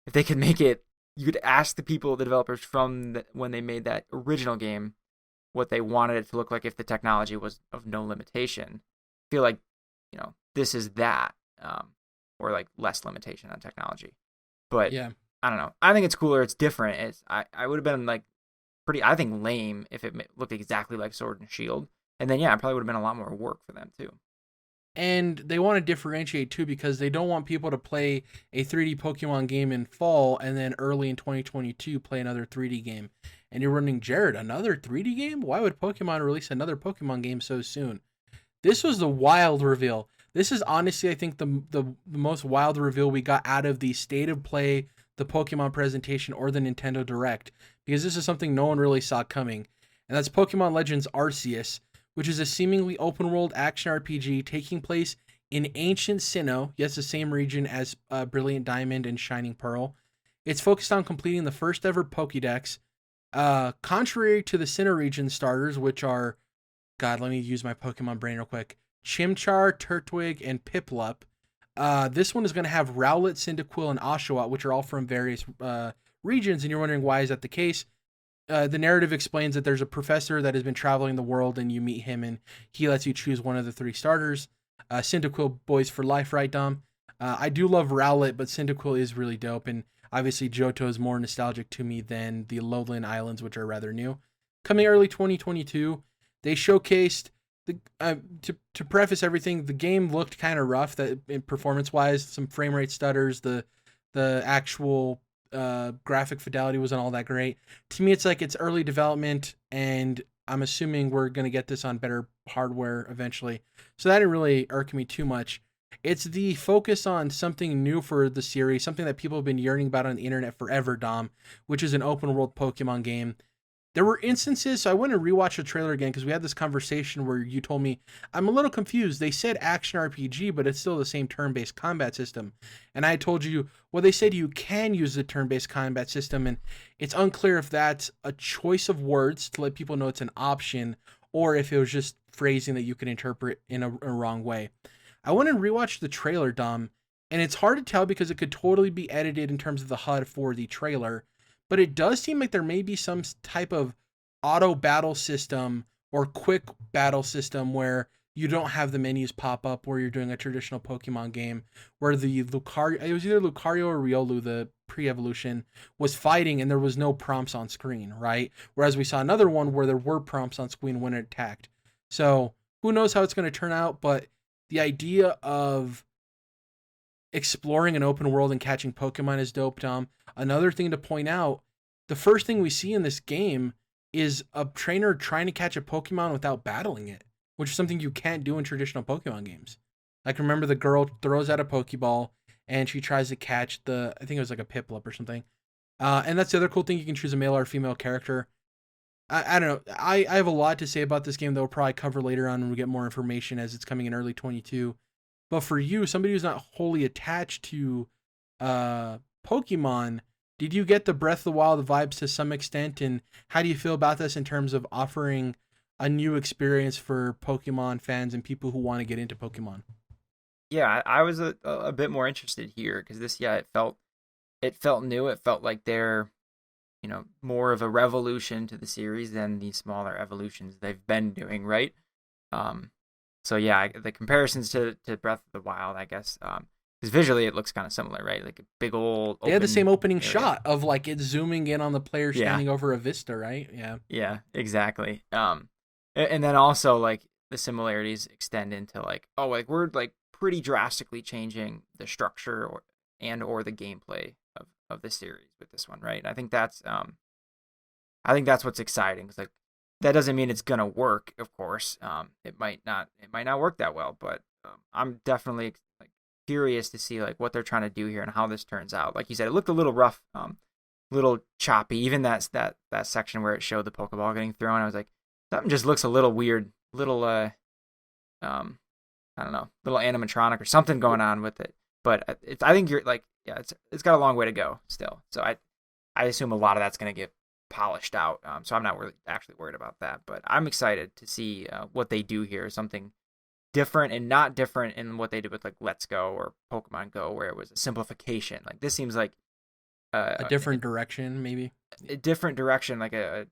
if they could make it, you could ask the developers from when they made that original game, what they wanted it to look like if the technology was of no limitation. I feel like, this is that, or like less limitation on technology. But yeah, I don't know. I think it's cooler. It's different. I would have been like I think lame if it looked exactly like Sword and Shield. And then, yeah, it probably would have been a lot more work for them too. And they want to differentiate too because they don't want people to play a 3D Pokemon game in fall and then early in 2022 play another 3D game. And you're running, Jerrad, another 3D game? Why would Pokemon release another Pokemon game so soon? This was the wild reveal. This is honestly, I think, the most wild reveal we got out of the State of Play, the Pokemon presentation, or the Nintendo Direct, because this is something no one really saw coming. And that's Pokemon Legends Arceus, which is a seemingly open-world action RPG taking place in ancient Sinnoh, yes, the same region as Brilliant Diamond and Shining Pearl. It's focused on completing the first ever Pokédex. Contrary to the Sinnoh region starters, which are, God, let me use my Pokemon brain real quick, Chimchar, Turtwig, and Piplup, this one is going to have Rowlet, Cyndaquil, and Oshawott, which are all from various regions, and you're wondering why is that the case? The narrative explains that there's a professor that has been traveling the world, and you meet him, and he lets you choose one of the 3 starters. Cyndaquil, boys for life, right, Dom? I do love Rowlet, but Cyndaquil is really dope, and obviously Johto is more nostalgic to me than the Lowland Islands, which are rather new. Coming early 2022, they showcased the to preface everything. The game looked kind of rough, that in performance-wise, some frame rate stutters. The actual graphic fidelity wasn't all that great. To me, it's like it's early development, and I'm assuming we're going to get this on better hardware eventually. So that didn't really irk me too much. It's the focus on something new for the series, something that people have been yearning about on the internet forever, Dom, which is an open world Pokemon game. There were instances, so I went and rewatched the trailer again because we had this conversation where you told me, I'm a little confused. They said action RPG, but it's still the same turn-based combat system. And I told you, well, they said you can use the turn-based combat system, and it's unclear if that's a choice of words to let people know it's an option, or if it was just phrasing that you can interpret in a wrong way. I went and rewatched the trailer, Dom, and it's hard to tell because it could totally be edited in terms of the HUD for the trailer. But it does seem like there may be some type of auto battle system or quick battle system where you don't have the menus pop up where you're doing a traditional Pokemon game, where the Lucario, it was either Lucario or Riolu, the pre-evolution, was fighting and there was no prompts on screen, right? Whereas we saw another one where there were prompts on screen when it attacked. So who knows how it's going to turn out, but the idea of exploring an open world and catching Pokemon is dope, Dom. Another thing to point out, the first thing we see in this game is a trainer trying to catch a Pokemon without battling it, which is something you can't do in traditional Pokemon games. Like, remember, the girl throws out a Pokeball and she tries to catch I think it was like a Piplup or something. And that's the other cool thing, you can choose a male or a female character. I don't know. I have a lot to say about this game that we'll probably cover later on when we get more information as it's coming in early 22. But for you, somebody who's not wholly attached to Pokemon, did you get the Breath of the Wild vibes to some extent? And how do you feel about this in terms of offering a new experience for Pokemon fans and people who want to get into Pokemon? Yeah, I was a bit more interested here because this, it felt new. It felt like they're, more of a revolution to the series than the smaller evolutions they've been doing, right? So yeah, the comparisons to Breath of the Wild, I guess, because visually it looks kind of similar, right? Like a big old. They had the same opening area. shot of like it zooming in on the player standing over a vista, right? Yeah. Yeah, exactly. And then also like the similarities extend into like, oh, like we're like pretty drastically changing the structure or the gameplay of the series with this one, right? I think that's what's exciting. It's like, that doesn't mean it's gonna work, of course. It might not work that well, but I'm definitely like curious to see like what they're trying to do here and how this turns out. Like you said, it looked a little rough, little choppy. Even that section where it showed the Pokeball getting thrown, I was like, something just looks a little weird, little I don't know, little animatronic or something going on with it. But I think you're like, yeah, it's got a long way to go still. So I assume a lot of that's gonna get polished out, so I'm not really actually worried about that, but I'm excited to see what they do here, something different and not different in what they did with like Let's Go or Pokemon Go, where it was a simplification. Like this seems like a different direction, maybe a different direction, like a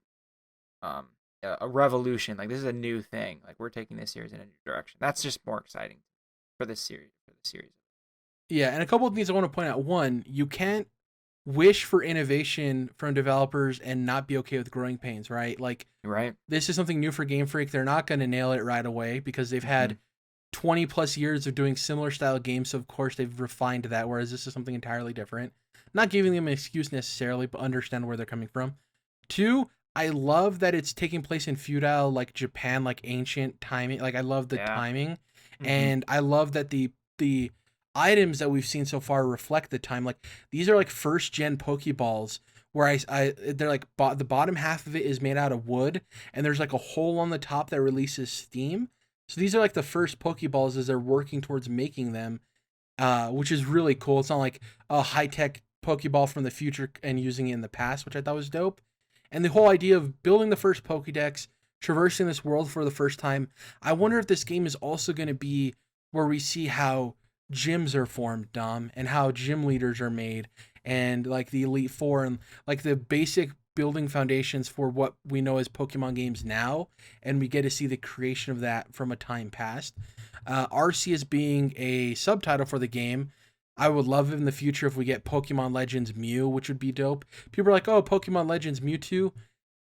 revolution. Like this is a new thing. Like we're taking this series in a new direction. That's just more exciting for this series. Yeah, and a couple of things I want to point out. One, you can't wish for innovation from developers and not be okay with growing pains, right? Like, right. This is something new for Game Freak. They're not going to nail it right away because they've had 20 plus years of doing similar style games, so of course they've refined that, whereas this is something entirely different. Not giving them an excuse necessarily, but understand where they're coming from. Two, I love that it's taking place in feudal, like Japan, like ancient timing. Like I love the Yeah. timing, Mm-hmm. and I love that the items that we've seen so far reflect the time. Like these are like first gen Pokeballs, where I they're like the bottom half of it is made out of wood, and there's like a hole on the top that releases steam. So these are like the first Pokeballs as they're working towards making them, which is really cool. It's not like a high tech Pokeball from the future and using it in the past, which I thought was dope. And the whole idea of building the first Pokedex, traversing this world for the first time. I wonder if this game is also going to be where we see how gyms are formed, Dom, and how gym leaders are made, and like the Elite Four, and like the basic building foundations for what we know as Pokemon games now, and we get to see the creation of that from a time past. Arceus being a subtitle for the game, I would love it in the future if we get Pokemon Legends Mew, which would be dope. People are like, oh, Pokemon Legends Mewtwo.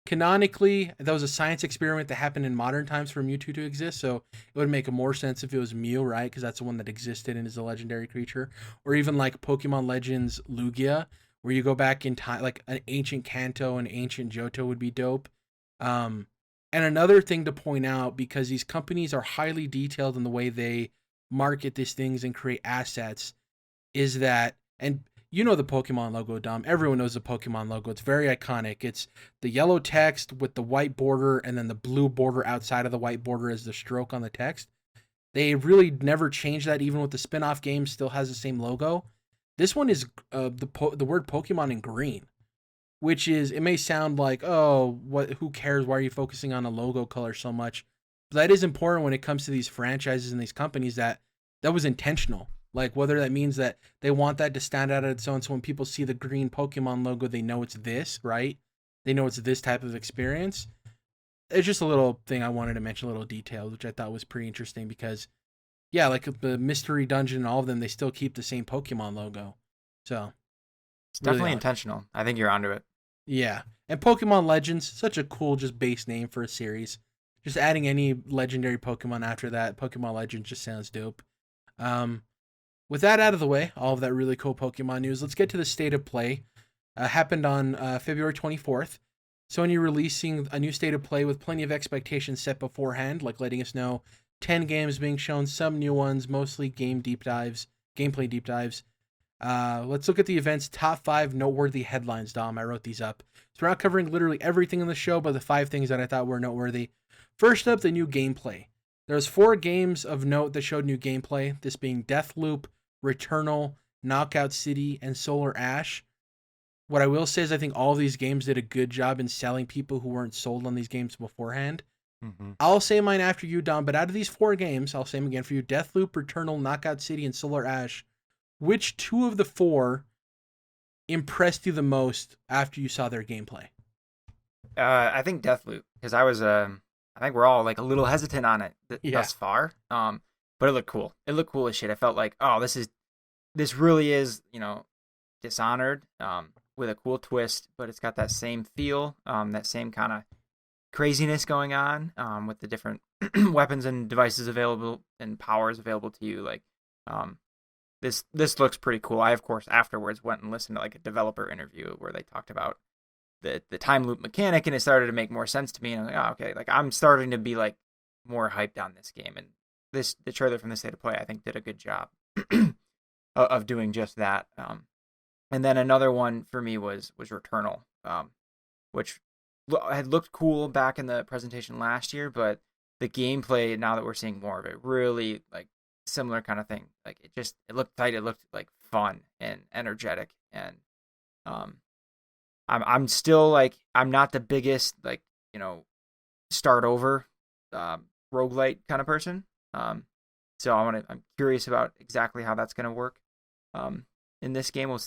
Canonically, that was a science experiment that happened in modern times for Mewtwo to exist, so it would make more sense if it was Mew, right? Because that's the one that existed and is a legendary creature. Or even like Pokemon Legends Lugia, where you go back in time, like an ancient Kanto and ancient Johto would be dope. Um, and another thing to point out, because these companies are highly detailed in the way they market these things and create assets, is that, and you know the Pokemon logo, Dom. Everyone knows the Pokemon logo. It's very iconic. It's the yellow text with the white border, and then the blue border outside of the white border as the stroke on the text. They really never changed that, even with the spin-off game still has the same logo. This one is the word Pokemon in green, which is, it may sound like, oh, what, who cares? Why are you focusing on a logo color so much? But that is important when it comes to these franchises and these companies, that was intentional. Like whether that means that they want that to stand out on its own, so when people see the green Pokemon logo, they know it's this, right? They know it's this type of experience. It's just a little thing I wanted to mention, a little detail, which I thought was pretty interesting because, yeah, like the mystery dungeon and all of them, they still keep the same Pokemon logo. So, It's really definitely odd. intentional. I think you're onto it. Yeah. And Pokemon Legends, such a cool just base name for a series. Just adding any legendary Pokemon after that, Pokemon Legends just sounds dope. Um, with that out of the way, all of that really cool Pokemon news, let's get to the state of play. Happened on February 24th. Sony releasing a new state of play with plenty of expectations set beforehand, like letting us know 10 games being shown, some new ones, mostly gameplay deep dives. Let's look at the event's top 5 noteworthy headlines, Dom. I wrote these up. So we're not covering literally everything in the show, but the 5 things that I thought were noteworthy. First up, the new gameplay. There's 4 games of note that showed new gameplay, this being Deathloop, Returnal, Knockout City, and Solar Ash. What I will say is I think all of these games did a good job in selling people who weren't sold on these games beforehand. Mm-hmm. I'll say mine after you, Dom, but out of these 4 games, I'll say them again for you, Deathloop, Returnal, Knockout City, and Solar Ash, which 2 of the 4 impressed you the most after you saw their gameplay? I think Deathloop, because I think we're all like a little hesitant on it thus far. But it looked cool. It looked cool as shit. I felt like, oh, this really is, Dishonored, with a cool twist, but it's got that same feel, that same kind of craziness going on, with the different weapons and devices available and powers available to you. Like, this looks pretty cool. I, of course, afterwards went and listened to like a developer interview where they talked about the time loop mechanic, and it started to make more sense to me. And I'm like, oh, okay, like I'm starting to be like more hyped on this game, and the trailer from the state of play, I think, did a good job of doing just that. And then another one for me was Returnal, which had looked cool back in the presentation last year, but the gameplay, now that we're seeing more of it, really like similar kind of thing. Like it looked tight, it looked like fun and energetic, and I'm still like, I'm not the biggest like, start over roguelite kind of person. So I'm curious about exactly how that's gonna work in this game.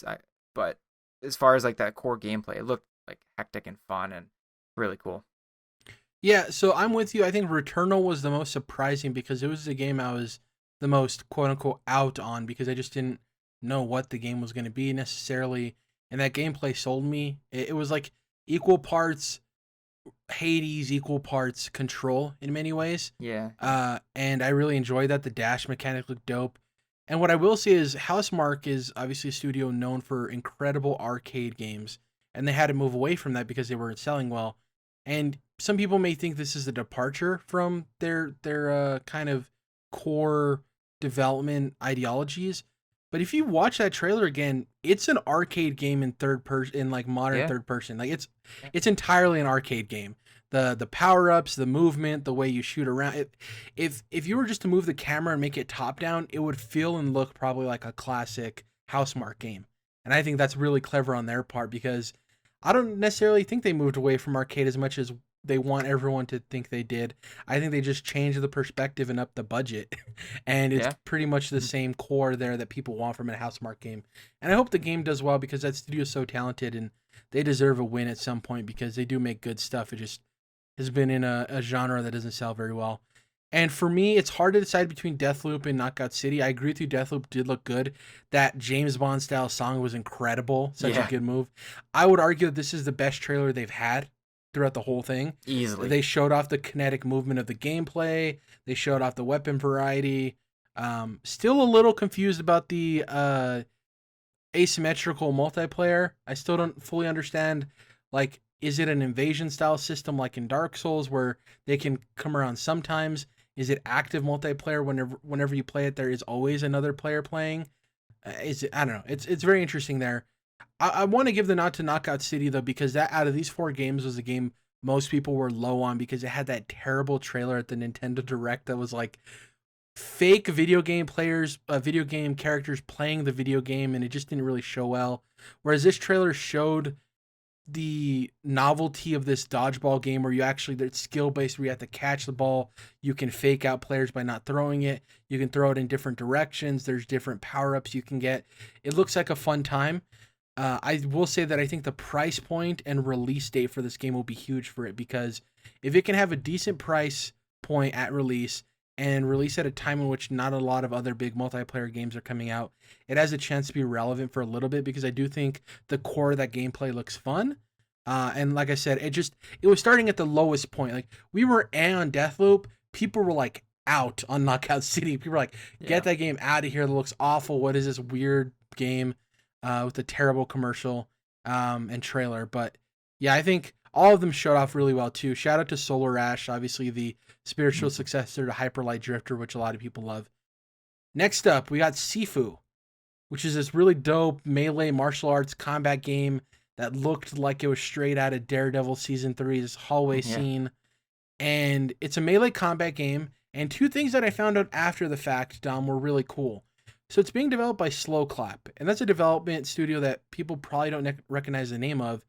But as far as like that core gameplay, it looked like hectic and fun and really cool. Yeah, so I'm with you. I think Returnal was the most surprising because it was the game I was the most quote unquote out on, because I just didn't know what the game was going to be necessarily. And that gameplay sold me. It was like equal parts Hades equal parts Control in many ways. Yeah. And I really enjoyed that. The dash mechanic looked dope. And what I will say is Housemarque is obviously a studio known for incredible arcade games, and they had to move away from that because they weren't selling well. And some people may think this is a departure from their kind of core development ideologies. But if you watch that trailer again, it's an arcade game in third person, in like modern third person. Like it's entirely an arcade game. The power ups, the movement, the way you shoot around. If you were just to move the camera and make it top down, it would feel and look probably like a classic Housemarque game. And I think that's really clever on their part because I don't necessarily think they moved away from arcade as much as they want everyone to think they did. I think they just changed the perspective and upped the budget. And it's pretty much the same core there that people want from a Housemarque game. And I hope the game does well because that studio is so talented and they deserve a win at some point because they do make good stuff. It just has been in a genre that doesn't sell very well. And for me, it's hard to decide between Deathloop and Knockout City. I agree with you, Deathloop did look good. That James Bond style song was incredible. Such a good move. I would argue that this is the best trailer they've had throughout the whole thing. Easily. They showed off the kinetic movement of the gameplay. They showed off the weapon variety. Still a little confused about the asymmetrical multiplayer. I still don't fully understand, like, is it an invasion style system like in Dark Souls where they can come around sometimes? Is it active multiplayer whenever you play it, there is always another player playing? I don't know. It's very interesting there. I want to give the nod to Knockout City though, because that out of these 4 games was a game most people were low on because it had that terrible trailer at the Nintendo Direct that was like fake video game characters playing the video game, and it just didn't really show well. Whereas this trailer showed the novelty of this dodgeball game where it's skill based, where you have to catch the ball. You can fake out players by not throwing it. You can throw it in different directions. There's different power ups you can get. It looks like a fun time. I will say that I think the price point and release date for this game will be huge for it because if it can have a decent price point at release and release at a time in which not a lot of other big multiplayer games are coming out, it has a chance to be relevant for a little bit because I do think the core of that gameplay looks fun. And like I said, it was starting at the lowest point. Like we were on Deathloop, people were like out on Knockout City. People were like, get that game out of here. That looks awful. What is this weird game with a terrible commercial and trailer? But yeah, I think all of them showed off really well too. Shout out to Solar Ash, obviously the spiritual successor to Hyper Light Drifter, which a lot of people love. Next up, we got Sifu, which is this really dope melee martial arts combat game that looked like it was straight out of Daredevil Season 3's hallway scene. And it's a melee combat game. And 2 things that I found out after the fact, Dom, were really cool. So it's being developed by Slow Clap, and that's a development studio that people probably don't recognize the name of.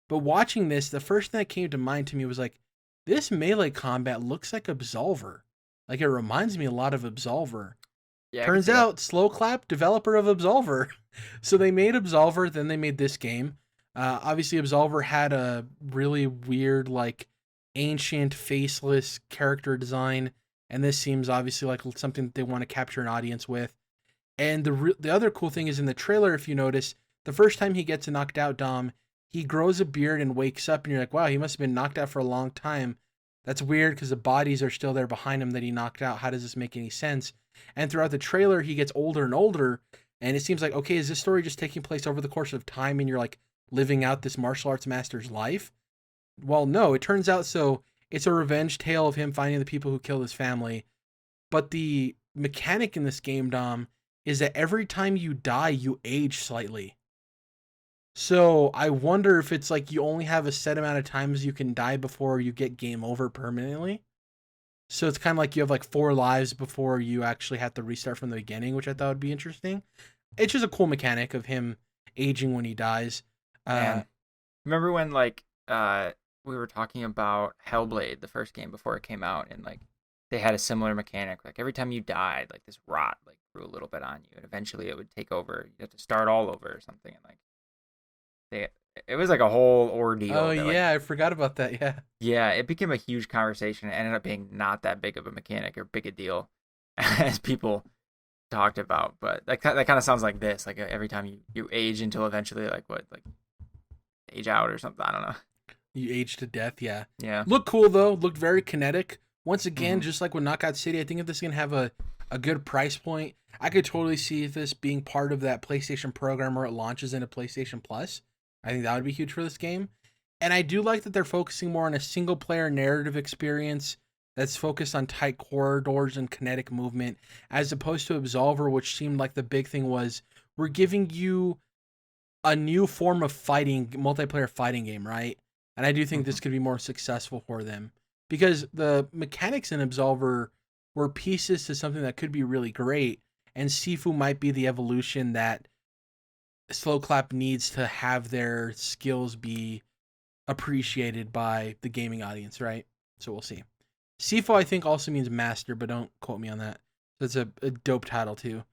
But watching this, the first thing that came to mind to me was like, this melee combat looks like Absolver. Like it reminds me a lot of Absolver. Yeah, turns out Slow Clap, developer of Absolver. So they made Absolver, then they made this game. Obviously Absolver had a really weird, like ancient faceless character design. And this seems obviously like something that they want to capture an audience with. And the other cool thing is in the trailer, if you notice, the first time he gets knocked out, Dom, he grows a beard and wakes up, and you're like, wow, he must have been knocked out for a long time. That's weird because the bodies are still there behind him that he knocked out. How does this make any sense? And throughout the trailer, he gets older and older, and it seems like, okay, is this story just taking place over the course of time, and you're like living out this martial arts master's life? Well, no, it turns out so. It's a revenge tale of him finding the people who killed his family. But the mechanic in this game, Dom, is that every time you die, you age slightly. So I wonder if it's like you only have a set amount of times you can die before you get game over permanently. So it's kind of like you have like 4 lives before you actually have to restart from the beginning, which I thought would be interesting. It's just a cool mechanic of him aging when he dies. Remember when like we were talking about Hellblade, the first game before it came out, and like they had a similar mechanic. Like every time you died, like this rot like grew a little bit on you, and eventually it would take over. You have to start all over or something, and like it was like a whole ordeal. Oh yeah, I forgot about that. Yeah, it became a huge conversation. It ended up being not that big of a mechanic or big a deal as people talked about. But that kind of sounds like this. Like every time you age until eventually like age out or something. I don't know. You age to death, yeah. Yeah. Looked cool though. Looked very kinetic. Once again, Mhm. just like with Knockout City, I think if this is gonna have a good price point, I could totally see this being part of that PlayStation program where it launches into PlayStation Plus. I think that would be huge for this game. And I do like that they're focusing more on a single player narrative experience that's focused on tight corridors and kinetic movement, as opposed to Absolver, which seemed like the big thing was we're giving you a new form of fighting, multiplayer fighting game, right? And I do think this Mhm. could be more successful for them because the mechanics in Absolver were pieces to something that could be really great, and Sifu might be the evolution that Slow Clap needs to have their skills be appreciated by the gaming audience, right? So we'll see. Sifu, I think, also means master, but don't quote me on that. That's a dope title too.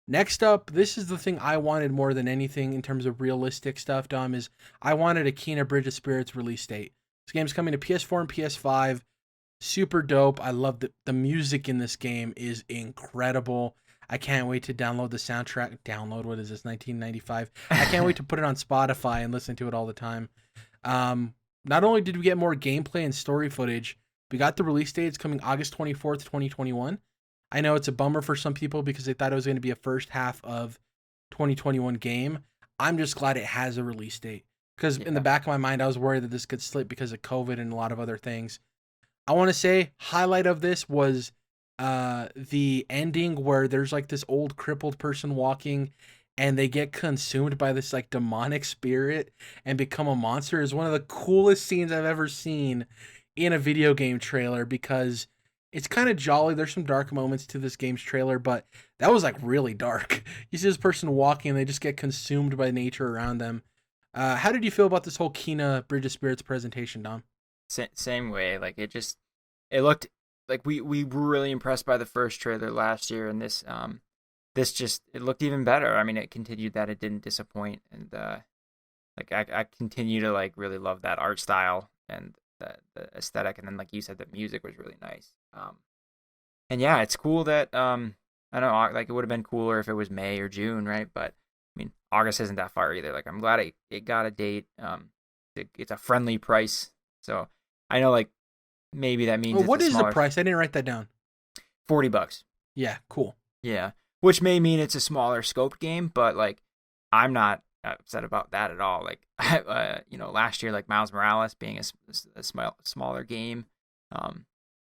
Next up, this is the thing I wanted more than anything in terms of realistic stuff, Dom, is I wanted a Kena Bridge of Spirits release date. This game's coming to PS4 and PS5. Super dope. I love the music in this game is incredible. I can't wait to download the soundtrack. Download, what is this, 1995? I can't wait to put it on Spotify and listen to it all the time. Not only did we get more gameplay and story footage, we got the release date. It's coming August 24th, 2021. I know it's a bummer for some people because they thought it was going to be a first half of 2021 game. I'm just glad it has a release date because in the Yeah. back of my mind, I was worried that this could slip because of COVID and a lot of other things. I want to say highlight of this was the ending where there's like this old crippled person walking and they get consumed by this like demonic spirit and become a monster is one of the coolest scenes I've ever seen in a video game trailer because it's kind of jolly. There's some dark moments to this game's trailer, but that was like really dark. You see this person walking and they just get consumed by nature around them. How did you feel about this whole Kena Bridge of Spirits presentation, Dom? Same way. Like it looked like we were really impressed by the first trailer last year, and this just it looked even better. I mean, it continued that it didn't disappoint, and like I continue to like really love that art style and the aesthetic, and then like you said, the music was really nice. And yeah, it's cool that I know like it would have been cooler if it was May or June, right? But I mean, August isn't that far either. Like I'm glad it got a date. It's a friendly price, so I know like maybe that means Well, it's what a is the smaller price? I didn't write that down. $40. Yeah, cool. Yeah, which may mean it's a smaller scoped game, but like I'm not upset about that at all. Like last year, like Miles Morales being a smaller game,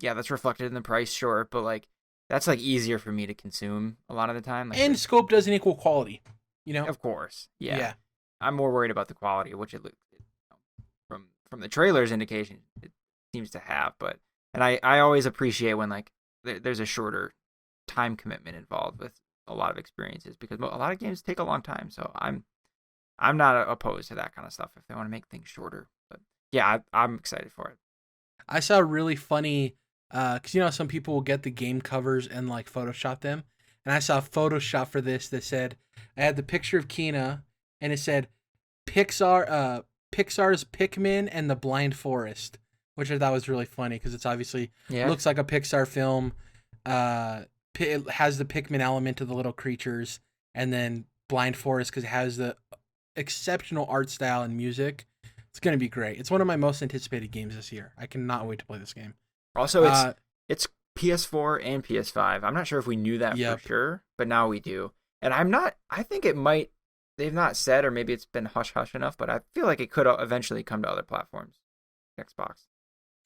yeah, that's reflected in the price, sure, but like that's like easier for me to consume a lot of the time. Like, And scope doesn't equal quality, you know? of course, yeah. Yeah. I'm more worried about the quality, which it looks from the trailer's indication it seems to have, but and I always appreciate when like there's a shorter time commitment involved with a lot of experiences because a lot of games take a long time, so I'm not opposed to that kind of stuff if they want to make things shorter. But yeah, I'm excited for it. I saw a really funny, because some people will get the game covers and like Photoshop them. And I saw a Photoshop for this that said, I had the picture of Kena and it said Pixar's Pikmin and the Blind Forest, which I thought was really funny because it's obviously Yeah, looks like a Pixar film. It has the Pikmin element to the little creatures, and then Blind Forest because it has the exceptional art style and music. It's gonna be great. It's one of my most anticipated games this year. I cannot wait to play this game. also Uh, it's PS4 and PS5. I'm not sure if we knew that Yep. for sure, but now we do. And I think it might, they've not said, or maybe it's been hush hush enough, but I feel like it could eventually come to other platforms. Xbox.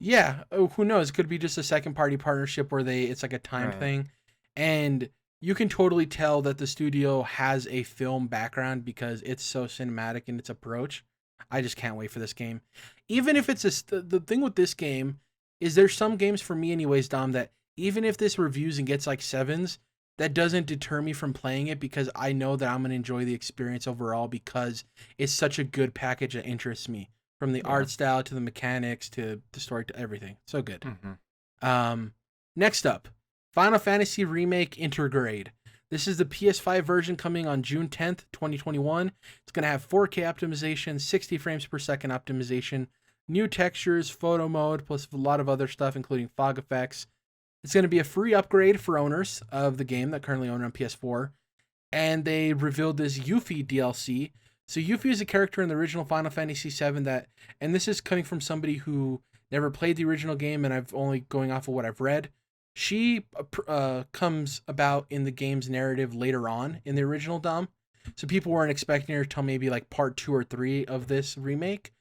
Yeah, who knows? It could be just a second party partnership where it's like a timed Right. thing. And you can totally tell that the studio has a film background because it's so cinematic in its approach. I just can't wait for this game. Even if the thing with this game is there's some games for me anyways, Dom, that even if this reviews and gets like sevens, that doesn't deter me from playing it because I know that I'm going to enjoy the experience overall because it's such a good package that interests me. From the Yeah. art style to the mechanics to the story to everything. So good. Mm-hmm. Next up, Final Fantasy Remake Intergrade. This is the PS5 version coming on June 10th, 2021. It's going to have 4K optimization, 60 frames per second optimization, new textures, photo mode, plus a lot of other stuff, including fog effects. It's going to be a free upgrade for owners of the game that currently own it on PS4. And they revealed this Yuffie DLC, So Yuffie is a character in the original Final Fantasy VII that, and this is coming from somebody who never played the original game, and I've only going off of what I've read. She comes about in the game's narrative later on in the original Dom. So people weren't expecting her till maybe like part 2 or 3 of this remake.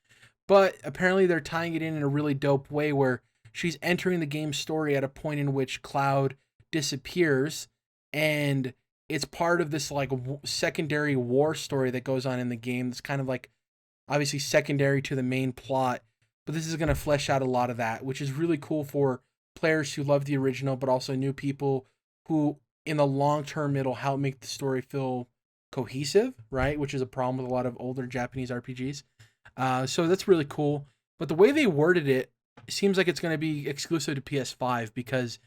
But apparently they're tying it in a really dope way where she's entering the game's story at a point in which Cloud disappears, and it's part of this like secondary war story that goes on in the game. It's kind of like obviously secondary to the main plot, but this is going to flesh out a lot of that, which is really cool for players who love the original, but also new people who in the long term it'll help make the story feel cohesive, right? Which is a problem with a lot of older Japanese RPGs. So that's really cool. But the way they worded it seems like it's going to be exclusive to PS5 because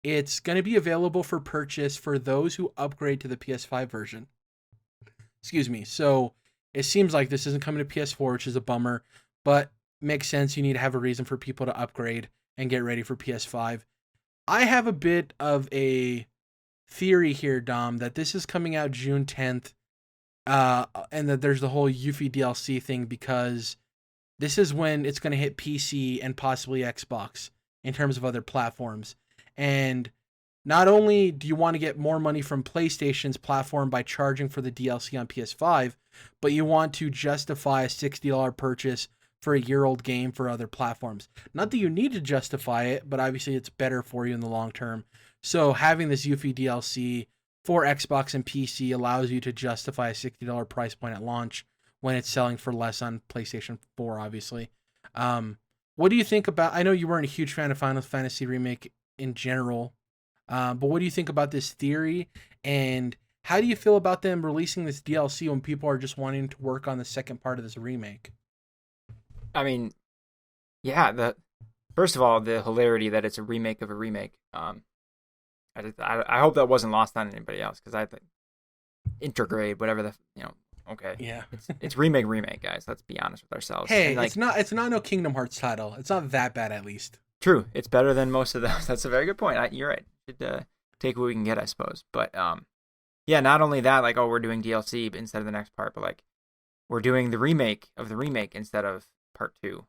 it's going to be available for purchase for those who upgrade to the PS5 version. Excuse me. So it seems like this isn't coming to PS4, which is a bummer, but makes sense. You need to have a reason for people to upgrade and get ready for PS5. I have a bit of a theory here, Dom, that this is coming out June 10th, and that there's the whole Yuffie DLC thing because this is when it's going to hit PC and possibly Xbox in terms of other platforms. And not only do you want to get more money from PlayStation's platform by charging for the DLC on PS5, but you want to justify a $60 purchase for a year-old game for other platforms. Not that you need to justify it, but obviously it's better for you in the long term. So having this Yuffie DLC for Xbox and PC allows you to justify a $60 price point at launch when it's selling for less on PlayStation 4, obviously. What do you think about... I know you weren't a huge fan of Final Fantasy Remake in general, but what do you think about this theory? And how do you feel about them releasing this DLC when people are just wanting to work on the second part of this remake? I mean, yeah, first of all, the hilarity that it's a remake of a remake. I hope that wasn't lost on anybody else because I think intergrade, whatever okay, yeah, it's remake, guys. Let's be honest with ourselves. Hey, like, it's not no Kingdom Hearts title. It's not that bad, at least. True, it's better than most of those. That's a very good point. You're right. Should take what we can get, I suppose. But yeah, not only that, like, oh, we're doing DLC instead of the next part, but like, we're doing the remake of the remake instead of part 2.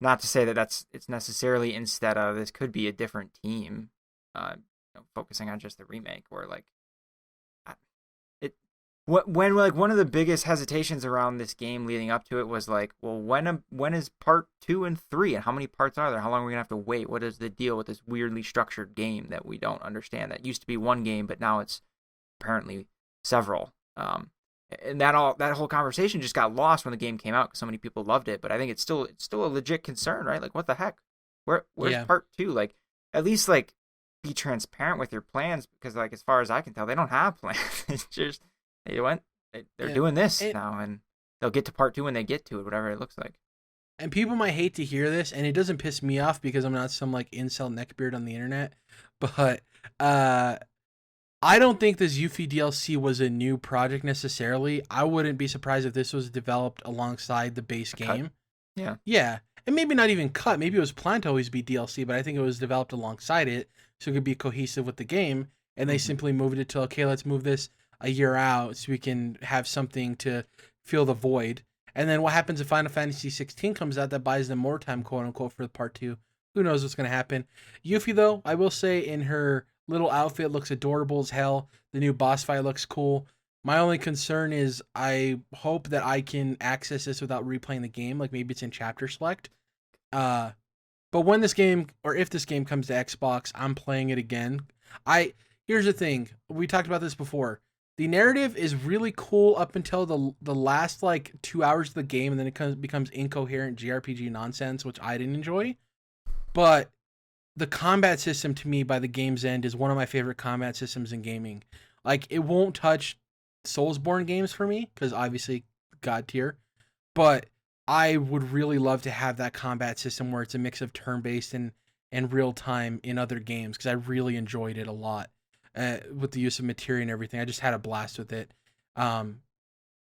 Not to say that it's necessarily instead of. This could be a different team, focusing on just the remake, or like, when like one of the biggest hesitations around this game leading up to it was like, well, when is part 2 and 3, and how many parts are there? How long are we gonna have to wait? What is the deal with this weirdly structured game that we don't understand? That used to be one game, but now it's apparently several. And that whole conversation just got lost when the game came out because so many people loved it. But I think it's still a legit concern, right? Like, what the heck? Where's part 2? Like, at least like be transparent with your plans, because like as far as I can tell, they don't have plans. It's just they're doing this now, and they'll get to part 2 when they get to it, whatever it looks like. And people might hate to hear this, and it doesn't piss me off because I'm not some like incel neckbeard on the internet, but I don't think this Yuffie DLC was a new project necessarily. I wouldn't be surprised if this was developed alongside the base game. Yeah. Yeah. And maybe not even cut. Maybe it was planned to always be DLC, but I think it was developed alongside it so it could be cohesive with the game. And they simply moved it to, okay, let's move this a year out so we can have something to fill the void. And then what happens if Final Fantasy 16 comes out that buys them more time, quote unquote, for the part 2? Who knows what's going to happen? Yuffie, though, I will say in her little outfit looks adorable as hell. The new boss fight looks cool. My only concern is I hope that I can access this without replaying the game. Like maybe it's in chapter select. But when this game, or if this game comes to Xbox, I'm playing it again. Here's the thing. We talked about this before. The narrative is really cool up until the last like 2 hours of the game, and then it becomes incoherent JRPG nonsense, which I didn't enjoy. But the combat system to me by the game's end is one of my favorite combat systems in gaming. Like, it won't touch Soulsborne games for me because obviously God tier, but I would really love to have that combat system where it's a mix of turn-based and real time in other games, because I really enjoyed it a lot with the use of materia and everything. I just had a blast with it. And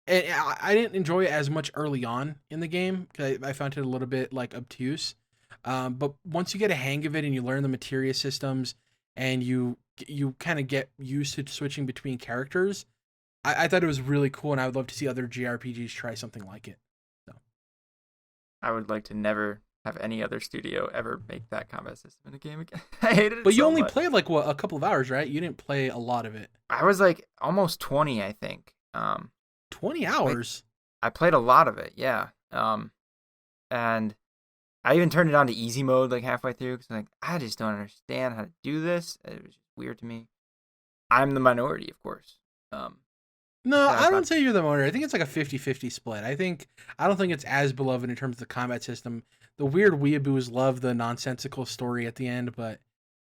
I didn't enjoy it as much early on in the game because I found it a little bit like obtuse. But once you get a hang of it and you learn the materia systems and you kind of get used to switching between characters, I thought it was really cool, and I would love to see other JRPGs try something like it. So I would like to never have any other studio ever make that combat system in a game again. I hated it but you so only much. played like what, a couple of hours, right? You didn't play a lot of it. I was like almost 20, I think. 20 hours. I played a lot of it, yeah. And I even turned it on to easy mode like halfway through because like I just don't understand how to do this. It was just weird to me. I'm the minority, of course. No, Yeah, I don't say you're the owner. I think it's like a 50-50 split. I don't think it's as beloved in terms of the combat system. The weird weeaboos love the nonsensical story at the end, but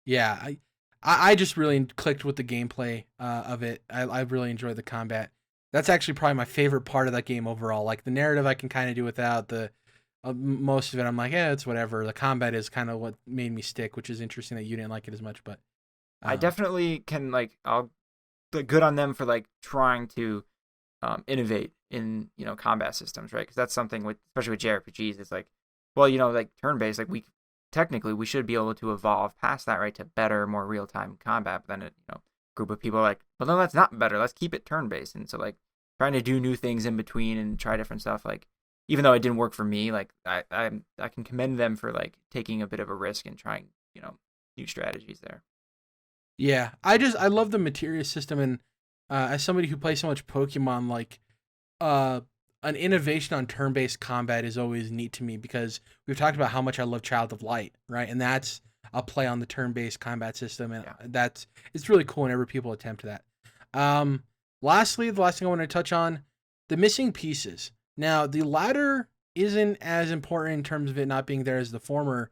yeah, I just really clicked with the gameplay of it. I really enjoyed the combat. That's actually probably my favorite part of that game overall. Like the narrative, I can kind of do without. The most of it, I'm like, yeah, it's whatever. The combat is kind of what made me stick, which is interesting that you didn't like it as much. But I definitely can I'll good on them for like trying to innovate in combat systems, right? Because that's something with especially with JRPGs, it's like, well, like turn-based, like we should be able to evolve past that, right, to better, more real-time combat. But then group of people are like, well, no, that's not better. Let's keep it turn-based. And so like trying to do new things in between and try different stuff, like even though it didn't work for me, like I can commend them for like taking a bit of a risk and trying new strategies there. yeah, I love the materia system, and as somebody who plays so much Pokemon, like an innovation on turn-based combat is always neat to me because we've talked about how much I love Child of Light, right? And that's a play on the turn-based combat system, and it's really cool whenever people attempt that. Lastly, the last thing I want to touch on, the missing pieces. Now, the latter isn't as important in terms of it not being there as the former,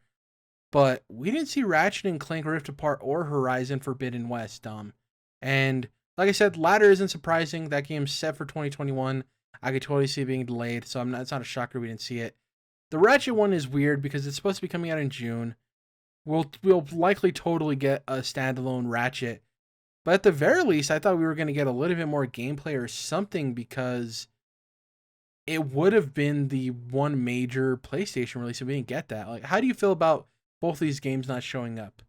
but we didn't see Ratchet and Clank Rift Apart or Horizon Forbidden West, and like I said, latter isn't surprising. That game's set for 2021. I could totally see it being delayed, so it's not a shocker we didn't see it. The Ratchet one is weird because it's supposed to be coming out in June. We'll likely totally get a standalone Ratchet, but at the very least, I thought we were going to get a little bit more gameplay or something because it would have been the one major PlayStation release if we didn't get that. Like, how do you feel about both these games not showing up?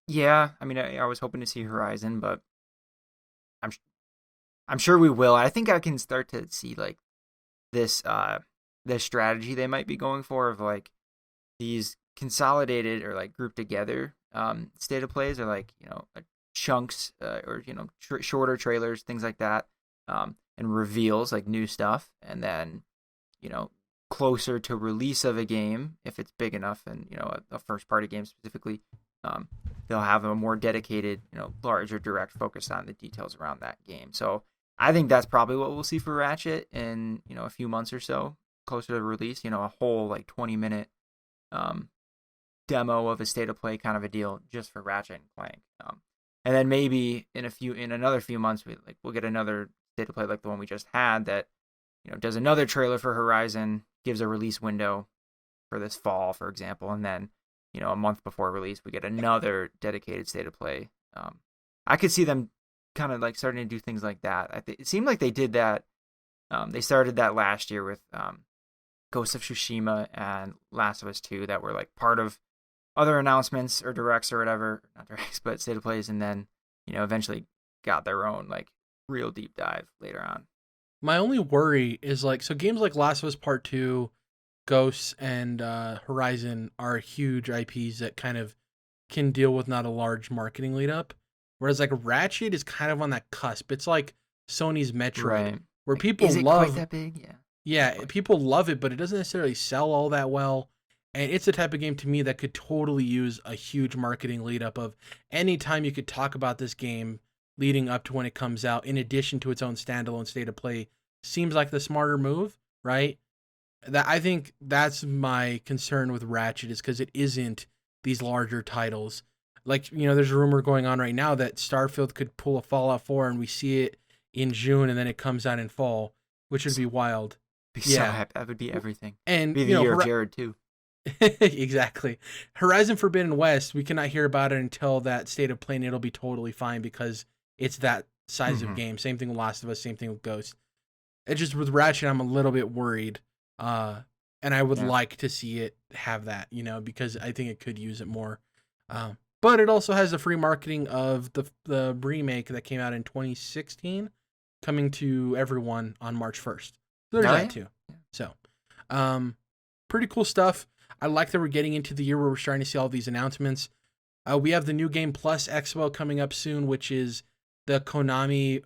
Yeah. I mean, I was hoping to see Horizon, but I'm sure we will. I think I can start to see like this strategy they might be going for of like these consolidated or like grouped together state of plays or like chunks or shorter trailers, things like that, and reveals like new stuff, and then closer to release of a game, if it's big enough and a first party game specifically, they'll have a more dedicated larger direct focus on the details around that game. So I think that's probably what we'll see for Ratchet in a few months or so, closer to release. A whole like 20-minute demo of a state of play kind of a deal just for Ratchet and Clank. And then maybe in another few months we'll get another state of play like the one we just had that does another trailer for Horizon, gives a release window for this fall, for example, and then a month before release we get another dedicated state of play. I could see them kind of like starting to do things like that. It seemed like they did that. They started that last year with Ghost of Tsushima and Last of Us 2 that were like part of other announcements or directs or whatever, not directs, but state of plays, and then eventually got their own like real deep dive later on. My only worry is so games like Last of Us Part 2, Ghosts, and Horizon are huge IPs that kind of can deal with not a large marketing lead up. Whereas like Ratchet is kind of on that cusp. It's like Sony's Metroid, right, where people is it love quite that big? Yeah, people love it, but it doesn't necessarily sell all that well. And it's the type of game to me that could totally use a huge marketing lead up of anytime you could talk about this game leading up to when it comes out, in addition to its own standalone state of play, seems like the smarter move, right? I think that's my concern with Ratchet, is because it isn't these larger titles. Like, there's a rumor going on right now that Starfield could pull a Fallout 4 and we see it in June and then it comes out in fall, which would be wild. So happy. That would be everything. And be the year of Jerrad too. Exactly. Horizon Forbidden West, we cannot hear about it until that state of play, and it'll be totally fine because it's that size of game. Same thing with Last of Us, same thing with Ghost. It's just with Ratchet, I'm a little bit worried. And I would like to see it have that, because I think it could use it more. But But it also has the free marketing of the remake that came out in 2016 coming to everyone on March 1st. So there's that too. So, pretty cool stuff. I like that we're getting into the year where we're starting to see all these announcements. We have the New Game Plus Expo coming up soon, which is the Bandai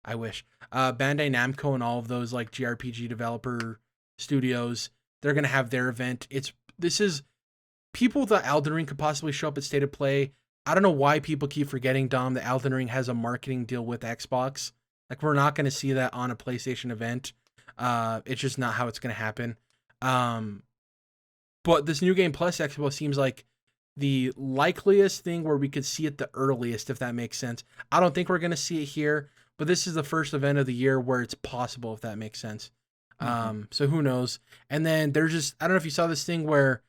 Namco and all of those like JRPG developer studios. They're going to have their event. This is people thought Elden Ring could possibly show up at State of Play. I don't know why people keep forgetting, Dom, that Elden Ring has a marketing deal with Xbox. Like, we're not going to see that on a PlayStation event. It's just not how it's going to happen. But this New Game Plus Expo seems like the likeliest thing where we could see it the earliest, if that makes sense. I don't think we're going to see it here, but this is the first event of the year where it's possible, if that makes sense. So who knows? And then there's just, I don't know if you saw this thing where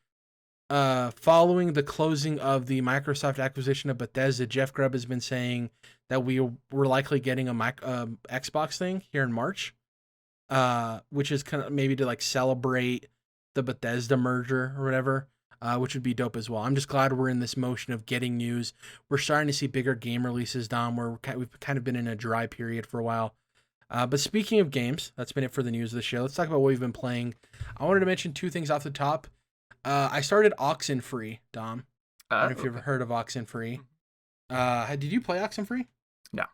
following the closing of the Microsoft acquisition of Bethesda, Jeff Grubb has been saying that we're likely getting a Xbox thing here in March, which is kind of maybe to like celebrate the Bethesda merger or whatever, which would be dope as well. I'm just glad we're in this motion of getting news. We're starting to see bigger game releases, Dom, where we've kind of been in a dry period for a while. But speaking of games, that's been it for the news of the show. Let's talk about what we've been playing. I wanted to mention two things off the top. I started Oxenfree, Dom. I don't know if you've ever heard of Oxenfree. Did you play Oxenfree? No.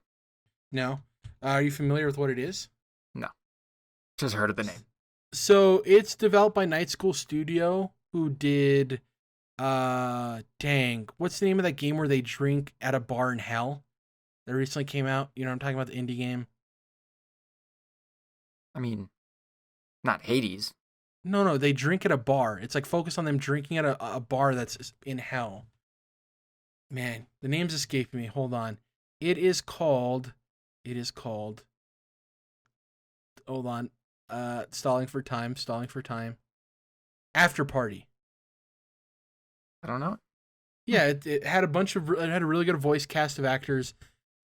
No? Are you familiar with what it is? No. Just heard of the name. So it's developed by Night School Studio, who did, what's the name of that game where they drink at a bar in hell that recently came out? You know what I'm talking about, the indie game? I mean, not Hades. No, they drink at a bar. It's like focused on them drinking at a bar that's in hell. Man, the name's escaping me. Hold on. It is called, hold on. Stalling for time. After Party. I don't know. Yeah, it had it had a really good voice cast of actors.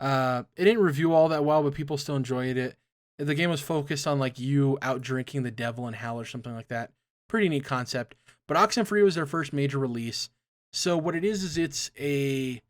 It didn't review all that well, but people still enjoyed it. The game was focused on like you out drinking the devil in hell or something like that. Pretty neat concept. But Oxenfree was their first major release. So what it is it's a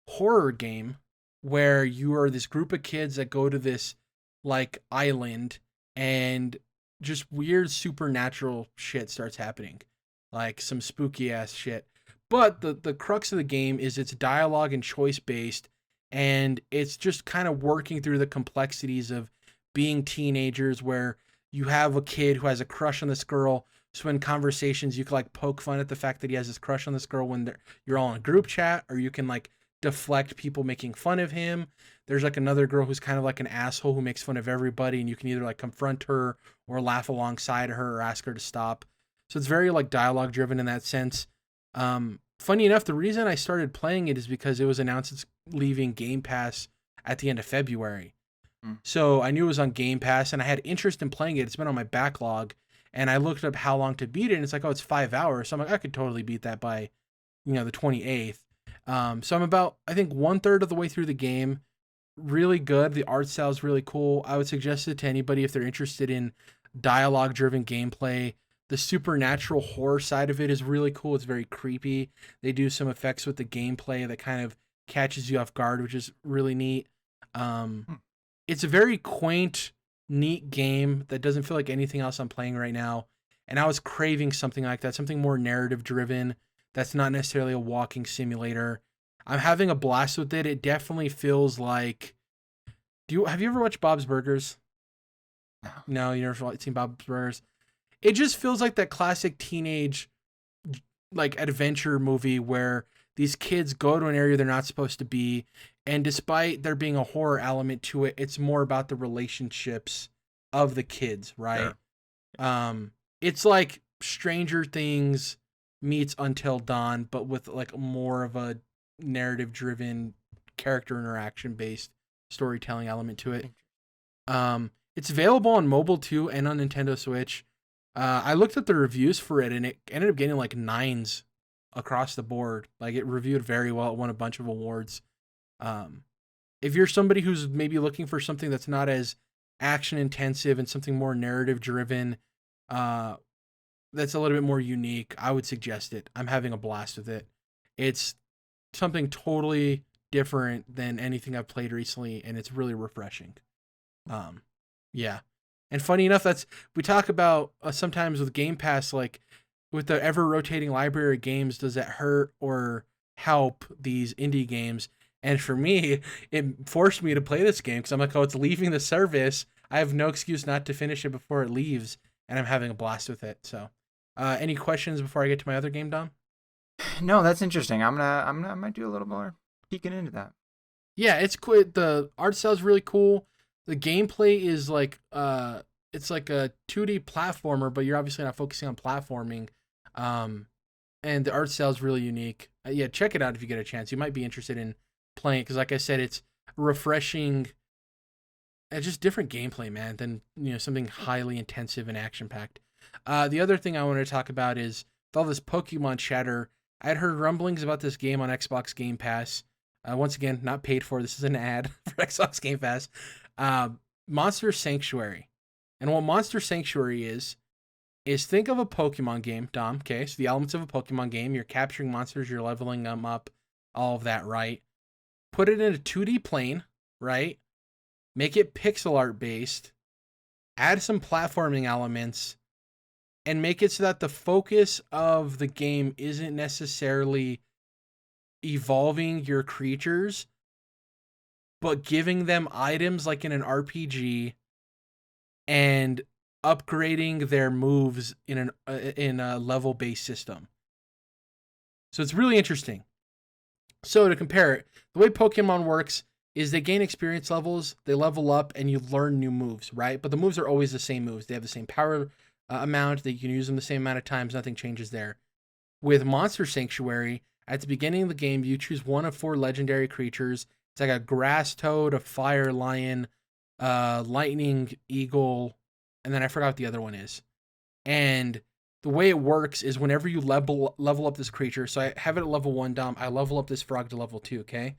horror game where you are this group of kids that go to this like island and just weird supernatural shit starts happening. Like some spooky ass shit. But the crux of the game is it's dialogue and choice based, and it's just kind of working through the complexities of being teenagers where you have a kid who has a crush on this girl. So in conversations, you can like poke fun at the fact that he has this crush on this girl when you're all in a group chat, or you can like deflect people making fun of him. There's like another girl who's kind of like an asshole who makes fun of everybody, and you can either like confront her or laugh alongside her or ask her to stop. So it's very like dialogue driven in that sense. Funny enough, the reason I started playing it is because it was announced it's leaving Game Pass at the end of February. So I knew it was on Game Pass, and I had interest in playing it. It's been on my backlog, and I looked up how long to beat it, and it's like, oh, it's 5 hours. So I'm like, I could totally beat that by, the 28th. So I'm about, I think, 1/3 of the way through the game. Really good. The art style is really cool. I would suggest it to anybody if they're interested in dialogue-driven gameplay. The supernatural horror side of it is really cool. It's very creepy. They do some effects with the gameplay that kind of catches you off guard, which is really neat. It's a very quaint, neat game that doesn't feel like anything else I'm playing right now. And I was craving something like that, something more narrative driven. That's not necessarily a walking simulator. I'm having a blast with it. It definitely feels like, have you ever watched Bob's Burgers? No, you never seen Bob's Burgers? It just feels like that classic teenage like adventure movie where these kids go to an area they're not supposed to be, and despite there being a horror element to it, it's more about the relationships of the kids, right? Sure. It's like Stranger Things meets Until Dawn, but with like more of a narrative driven character interaction based storytelling element to it. It's available on mobile too and on Nintendo Switch. I looked at the reviews for it, and it ended up getting like 9s across the board. Like, it reviewed very well. It won a bunch of awards. If you're somebody who's maybe looking for something that's not as action intensive and something more narrative driven, that's a little bit more unique, I would suggest it. I'm having a blast with it. It's something totally different than anything I've played recently, and it's really refreshing. Yeah. And funny enough, we talk about sometimes with Game Pass, like with the ever rotating library of games, does that hurt or help these indie games? And for me, it forced me to play this game because I'm like, oh, it's leaving the service. I have no excuse not to finish it before it leaves, and I'm having a blast with it. So, any questions before I get to my other game, Dom? No, that's interesting. I might do a little more peeking into that. Yeah, it's cool. The art style is really cool. The gameplay is like it's like a 2D platformer, but you're obviously not focusing on platforming. And the art style is really unique. Yeah, check it out if you get a chance. You might be interested in playing it because, like I said, it's refreshing. It's just different gameplay, man, than something highly intensive and action packed. The other thing I wanted to talk about is with all this Pokemon chatter. I'd heard rumblings about this game on Xbox Game Pass. Once again, not paid for. This is an ad for Xbox Game Pass. Monster Sanctuary. And what Monster Sanctuary is think of a Pokemon game, Dom. Okay, so the elements of a Pokemon game. You're capturing monsters, you're leveling them up, all of that, right? Put it in a 2D plane, right? Make it pixel art based. Add some platforming elements. And make it so that the focus of the game isn't necessarily evolving your creatures, but giving them items like in an RPG and upgrading their moves in a level-based system. So it's really interesting. So to compare it, the way Pokemon works is they gain experience levels, they level up, and you learn new moves, right? But the moves are always the same moves. They have the same power amount, that you can use them the same amount of times, nothing changes there. With Monster Sanctuary, at the beginning of the game, you choose one of 4 legendary creatures. It's like a grass toad, a fire lion, lightning eagle, and then I forgot what the other one is. And the way it works is whenever you level up this creature, so I have it at level 1, Dom, I level up this frog to level 2, okay?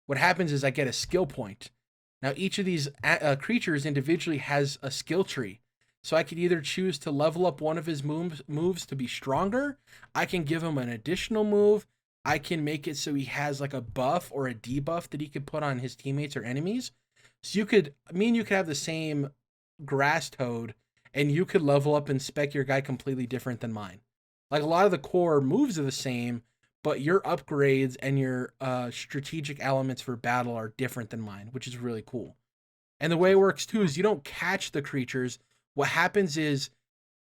What happens is I get a skill point. Now, each of these creatures individually has a skill tree. So I could either choose to level up one of his moves to be stronger. I can give him an additional move. I can make it so he has like a buff or a debuff that he could put on his teammates or enemies. So me and you could have the same grass toad, and you could level up and spec your guy completely different than mine. Like a lot of the core moves are the same, but your upgrades and your strategic elements for battle are different than mine, which is really cool. And the way it works too is you don't catch the creatures. What happens is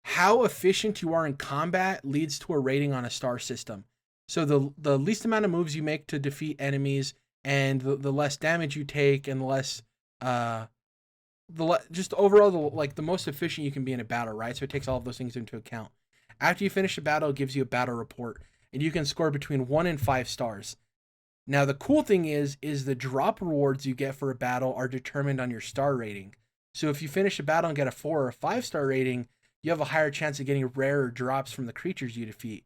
how efficient you are in combat leads to a rating on a star system. So the least amount of moves you make to defeat enemies, and the less damage you take, and the less just overall the most efficient you can be in a battle, right? So it takes all of those things into account. After you finish a battle, it gives you a battle report, and you can score between 1 and 5 stars. Now the cool thing is the drop rewards you get for a battle are determined on your star rating. So if you finish a battle and get a 4 or a 5-star rating, you have a higher chance of getting rarer drops from the creatures you defeat.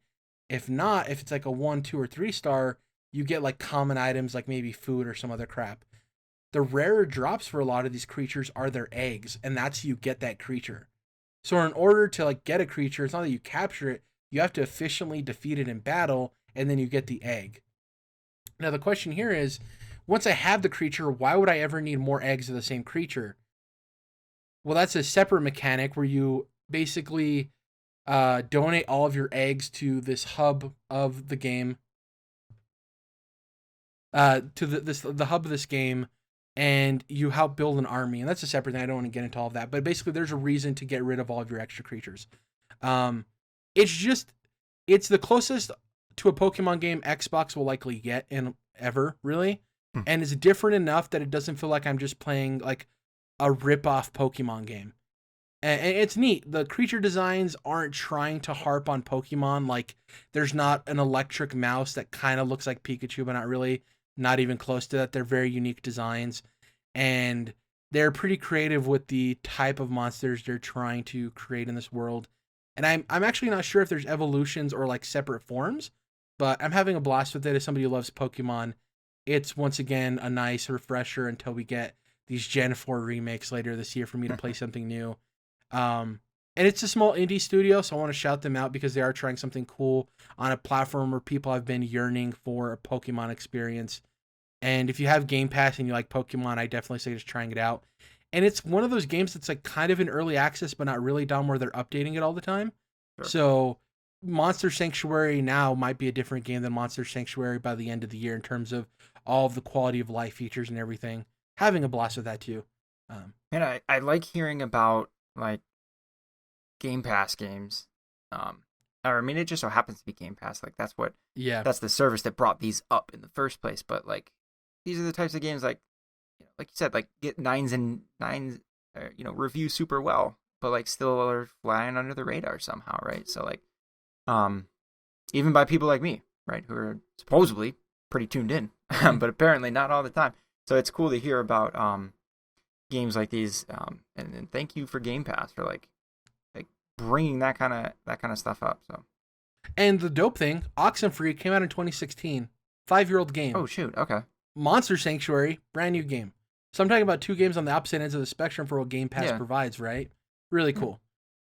If not, if it's like a 1, 2, or 3-star, you get like common items like maybe food or some other crap. The rarer drops for a lot of these creatures are their eggs, and that's how you get that creature. So in order to like get a creature, it's not that you capture it, you have to efficiently defeat it in battle, and then you get the egg. Now the question here is, once I have the creature, why would I ever need more eggs of the same creature? Well, that's a separate mechanic where you basically donate all of your eggs to this hub of the game, to the hub of this game, and you help build an army. And that's a separate thing. I don't want to get into all of that. But basically, there's a reason to get rid of all of your extra creatures. It's the closest to a Pokemon game Xbox will likely get in ever, really. And it's different enough that it doesn't feel like I'm just playing like a rip-off Pokemon game. And it's neat. The creature designs aren't trying to harp on Pokemon. Like, there's not an electric mouse that kind of looks like Pikachu, but not really. Not even close to that. They're very unique designs. And they're pretty creative with the type of monsters they're trying to create in this world. And I'm actually not sure if there's evolutions or like separate forms, but I'm having a blast with it as somebody who loves Pokemon. It's once again a nice refresher until we get these Gen 4 remakes later this year for me to play something new. And And it's a small indie studio, so I want to shout them out because they are trying something cool on a platform where people have been yearning for a Pokemon experience. And if you have Game Pass and you like Pokemon, I definitely say just trying it out. And it's one of those games that's like kind of in early access, but not really done where they're updating it all the time. Sure. So Monster Sanctuary now might be a different game than Monster Sanctuary by the end of the year in terms of all of the quality of life features and everything. Having a blast with that too. And I like hearing about like Game Pass games. Or I mean, it just so happens to be Game Pass. Like that's the service that brought these up in the first place. But like, these are the types of games like you said, like get nines, review super well, but like still are flying under the radar somehow, right? So like, even by people like me, right, who are supposedly pretty tuned in, but apparently not all the time. So it's cool to hear about games like these, and thank you for Game Pass for like bringing that kind of stuff up. So, and the dope thing, Oxenfree came out in 2016, 5-year-old game. Oh shoot, okay. Monster Sanctuary, brand new game. So I'm talking about two games on the opposite ends of the spectrum for what Game Pass provides, right? Really cool.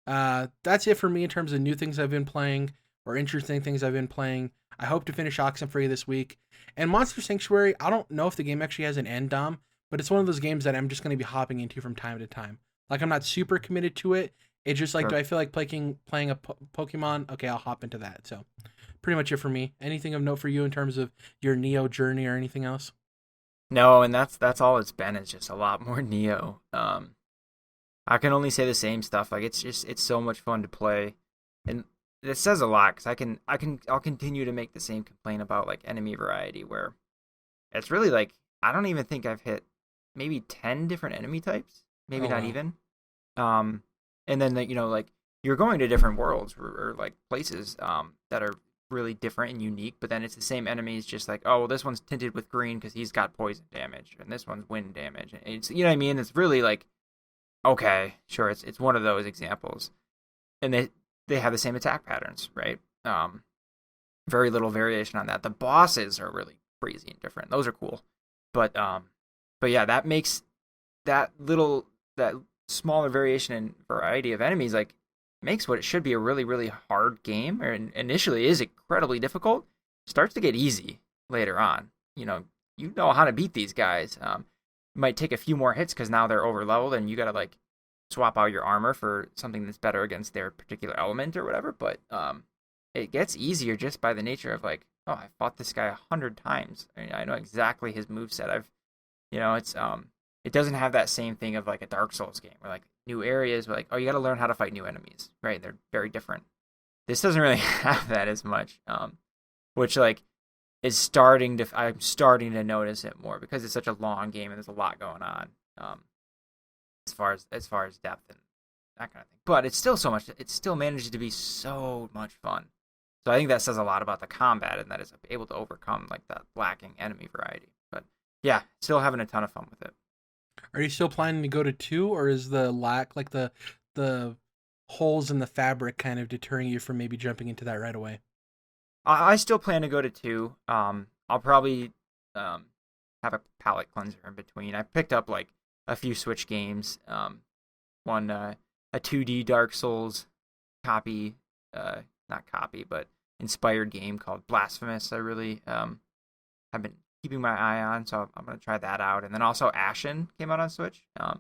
That's it for me in terms of new things I've been playing or interesting things I've been playing. I hope to finish Oxenfree this week. And Monster Sanctuary, I don't know if the game actually has an end, Dom, but it's one of those games that I'm just going to be hopping into from time to time. Like, I'm not super committed to it. It's just like, do I feel like playing a Pokemon? Okay, I'll hop into that. So, pretty much it for me. Anything of note for you in terms of your Neo journey or anything else? No, and that's all it's been. It's just a lot more Neo. I can only say the same stuff. Like it's so much fun to play, and it says a lot because I'll continue to make the same complaint about like enemy variety where it's really like I don't even think I've hit maybe 10 different enemy types, maybe not even. And then like you're going to different worlds or like places that are really different and unique, but then it's the same enemies, just like, oh well, this one's tinted with green because he's got poison damage, and this one's wind damage. And it's what I mean. It's really like, okay, sure, it's one of those examples, and they have the same attack patterns, right? Very little variation on that. The bosses are really crazy and different. Those are cool, but yeah, that makes that smaller variation and variety of enemies like makes what it should be a really, really hard game, or initially is incredibly difficult, starts to get easy later on. You know how to beat these guys. Might take a few more hits because now they're over leveled and you gotta like swap out your armor for something that's better against their particular element or whatever. But it gets easier just by the nature of like, oh, I fought this guy 100 times. I know exactly his moveset. It doesn't have that same thing of like a Dark Souls game where like new areas, like, oh, you got to learn how to fight new enemies, right? They're very different. This doesn't really have that as much, which like I'm starting to notice it more because it's such a long game and there's a lot going on, as far as depth and that kind of thing. But it's still it still manages to be so much fun. So I think that says a lot about the combat and that it's able to overcome like that lacking enemy variety. But yeah, still having a ton of fun with it. Are you still planning to go to 2, or is the lack, like the holes in the fabric, kind of deterring you from maybe jumping into that right away? I still plan to go to 2. I'll probably have a palate cleanser in between. I picked up like a few Switch games. One a 2D Dark Souls copy, not copy, but inspired game called Blasphemous. I really have been keeping my eye on, so I'm going to try that out. And then also Ashen came out on Switch. I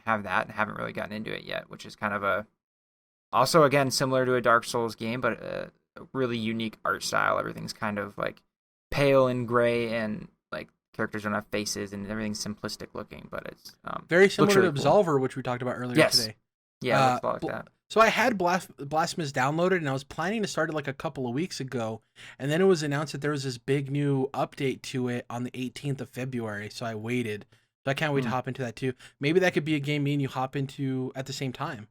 have that and haven't really gotten into it yet, which is kind of also again similar to a Dark Souls game, but a really unique art style. Everything's kind of like pale and gray, and like characters don't have faces, and everything's simplistic looking, but it's very similar to really Absolver, cool, which we talked about earlier today. Yeah, looks like that. So I had Blasphemous downloaded, and I was planning to start it like a couple of weeks ago, and then it was announced that there was this big new update to it on the 18th of February, so I waited. So I can't wait to hop into that too. Maybe that could be a game me and you hop into at the same time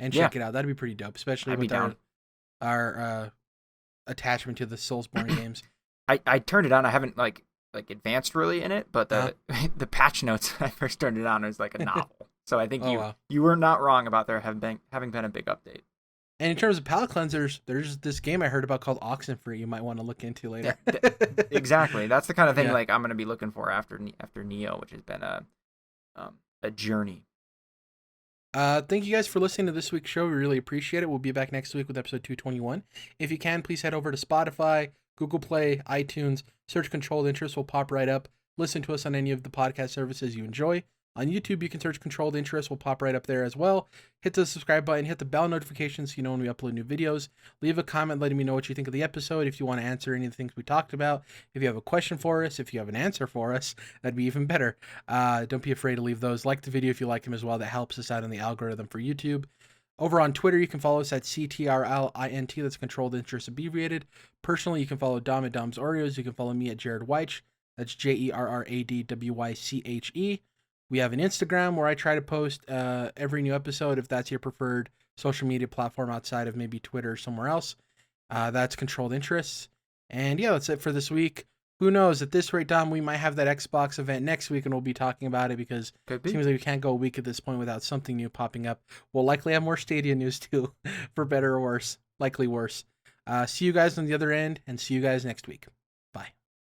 and check it out. That'd be pretty dope, especially with our attachment to the Soulsborne games. I turned it on. I haven't like advanced really in it, but the patch notes when I first turned it on was like a novel. So I think you were not wrong about there having been a big update. And in terms of palate cleansers, there's this game I heard about called Oxenfree you might want to look into later. Exactly. That's the kind of thing like I'm going to be looking for after Neo, which has been a journey. Thank you guys for listening to this week's show. We really appreciate it. We'll be back next week with episode 221. If you can, please head over to Spotify, Google Play, iTunes, search Controlled Interest. Will pop right up. Listen to us on any of the podcast services you enjoy. On YouTube, you can search Controlled Interest. We'll pop right up there as well. Hit the subscribe button. Hit the bell notification so you know when we upload new videos. Leave a comment letting me know what you think of the episode. If you want to answer any of the things we talked about. If you have a question for us. If you have an answer for us. That'd be even better. Don't be afraid to leave those. Like the video if you like them as well. That helps us out in the algorithm for YouTube. Over on Twitter, you can follow us at CTRLINT. That's Controlled Interest abbreviated. Personally, you can follow Dom at Dom's Oreos. You can follow me at Jerrad Wyche. That's JERRADWYCHE. We have an Instagram where I try to post every new episode if that's your preferred social media platform outside of maybe Twitter or somewhere else. That's Controlled Interests. And yeah, that's it for this week. Who knows? At this rate, Dom, we might have that Xbox event next week and we'll be talking about it because it seems like we can't go a week at this point without something new popping up. We'll likely have more Stadia news too, for better or worse. Likely worse. See you guys on the other end and see you guys next week.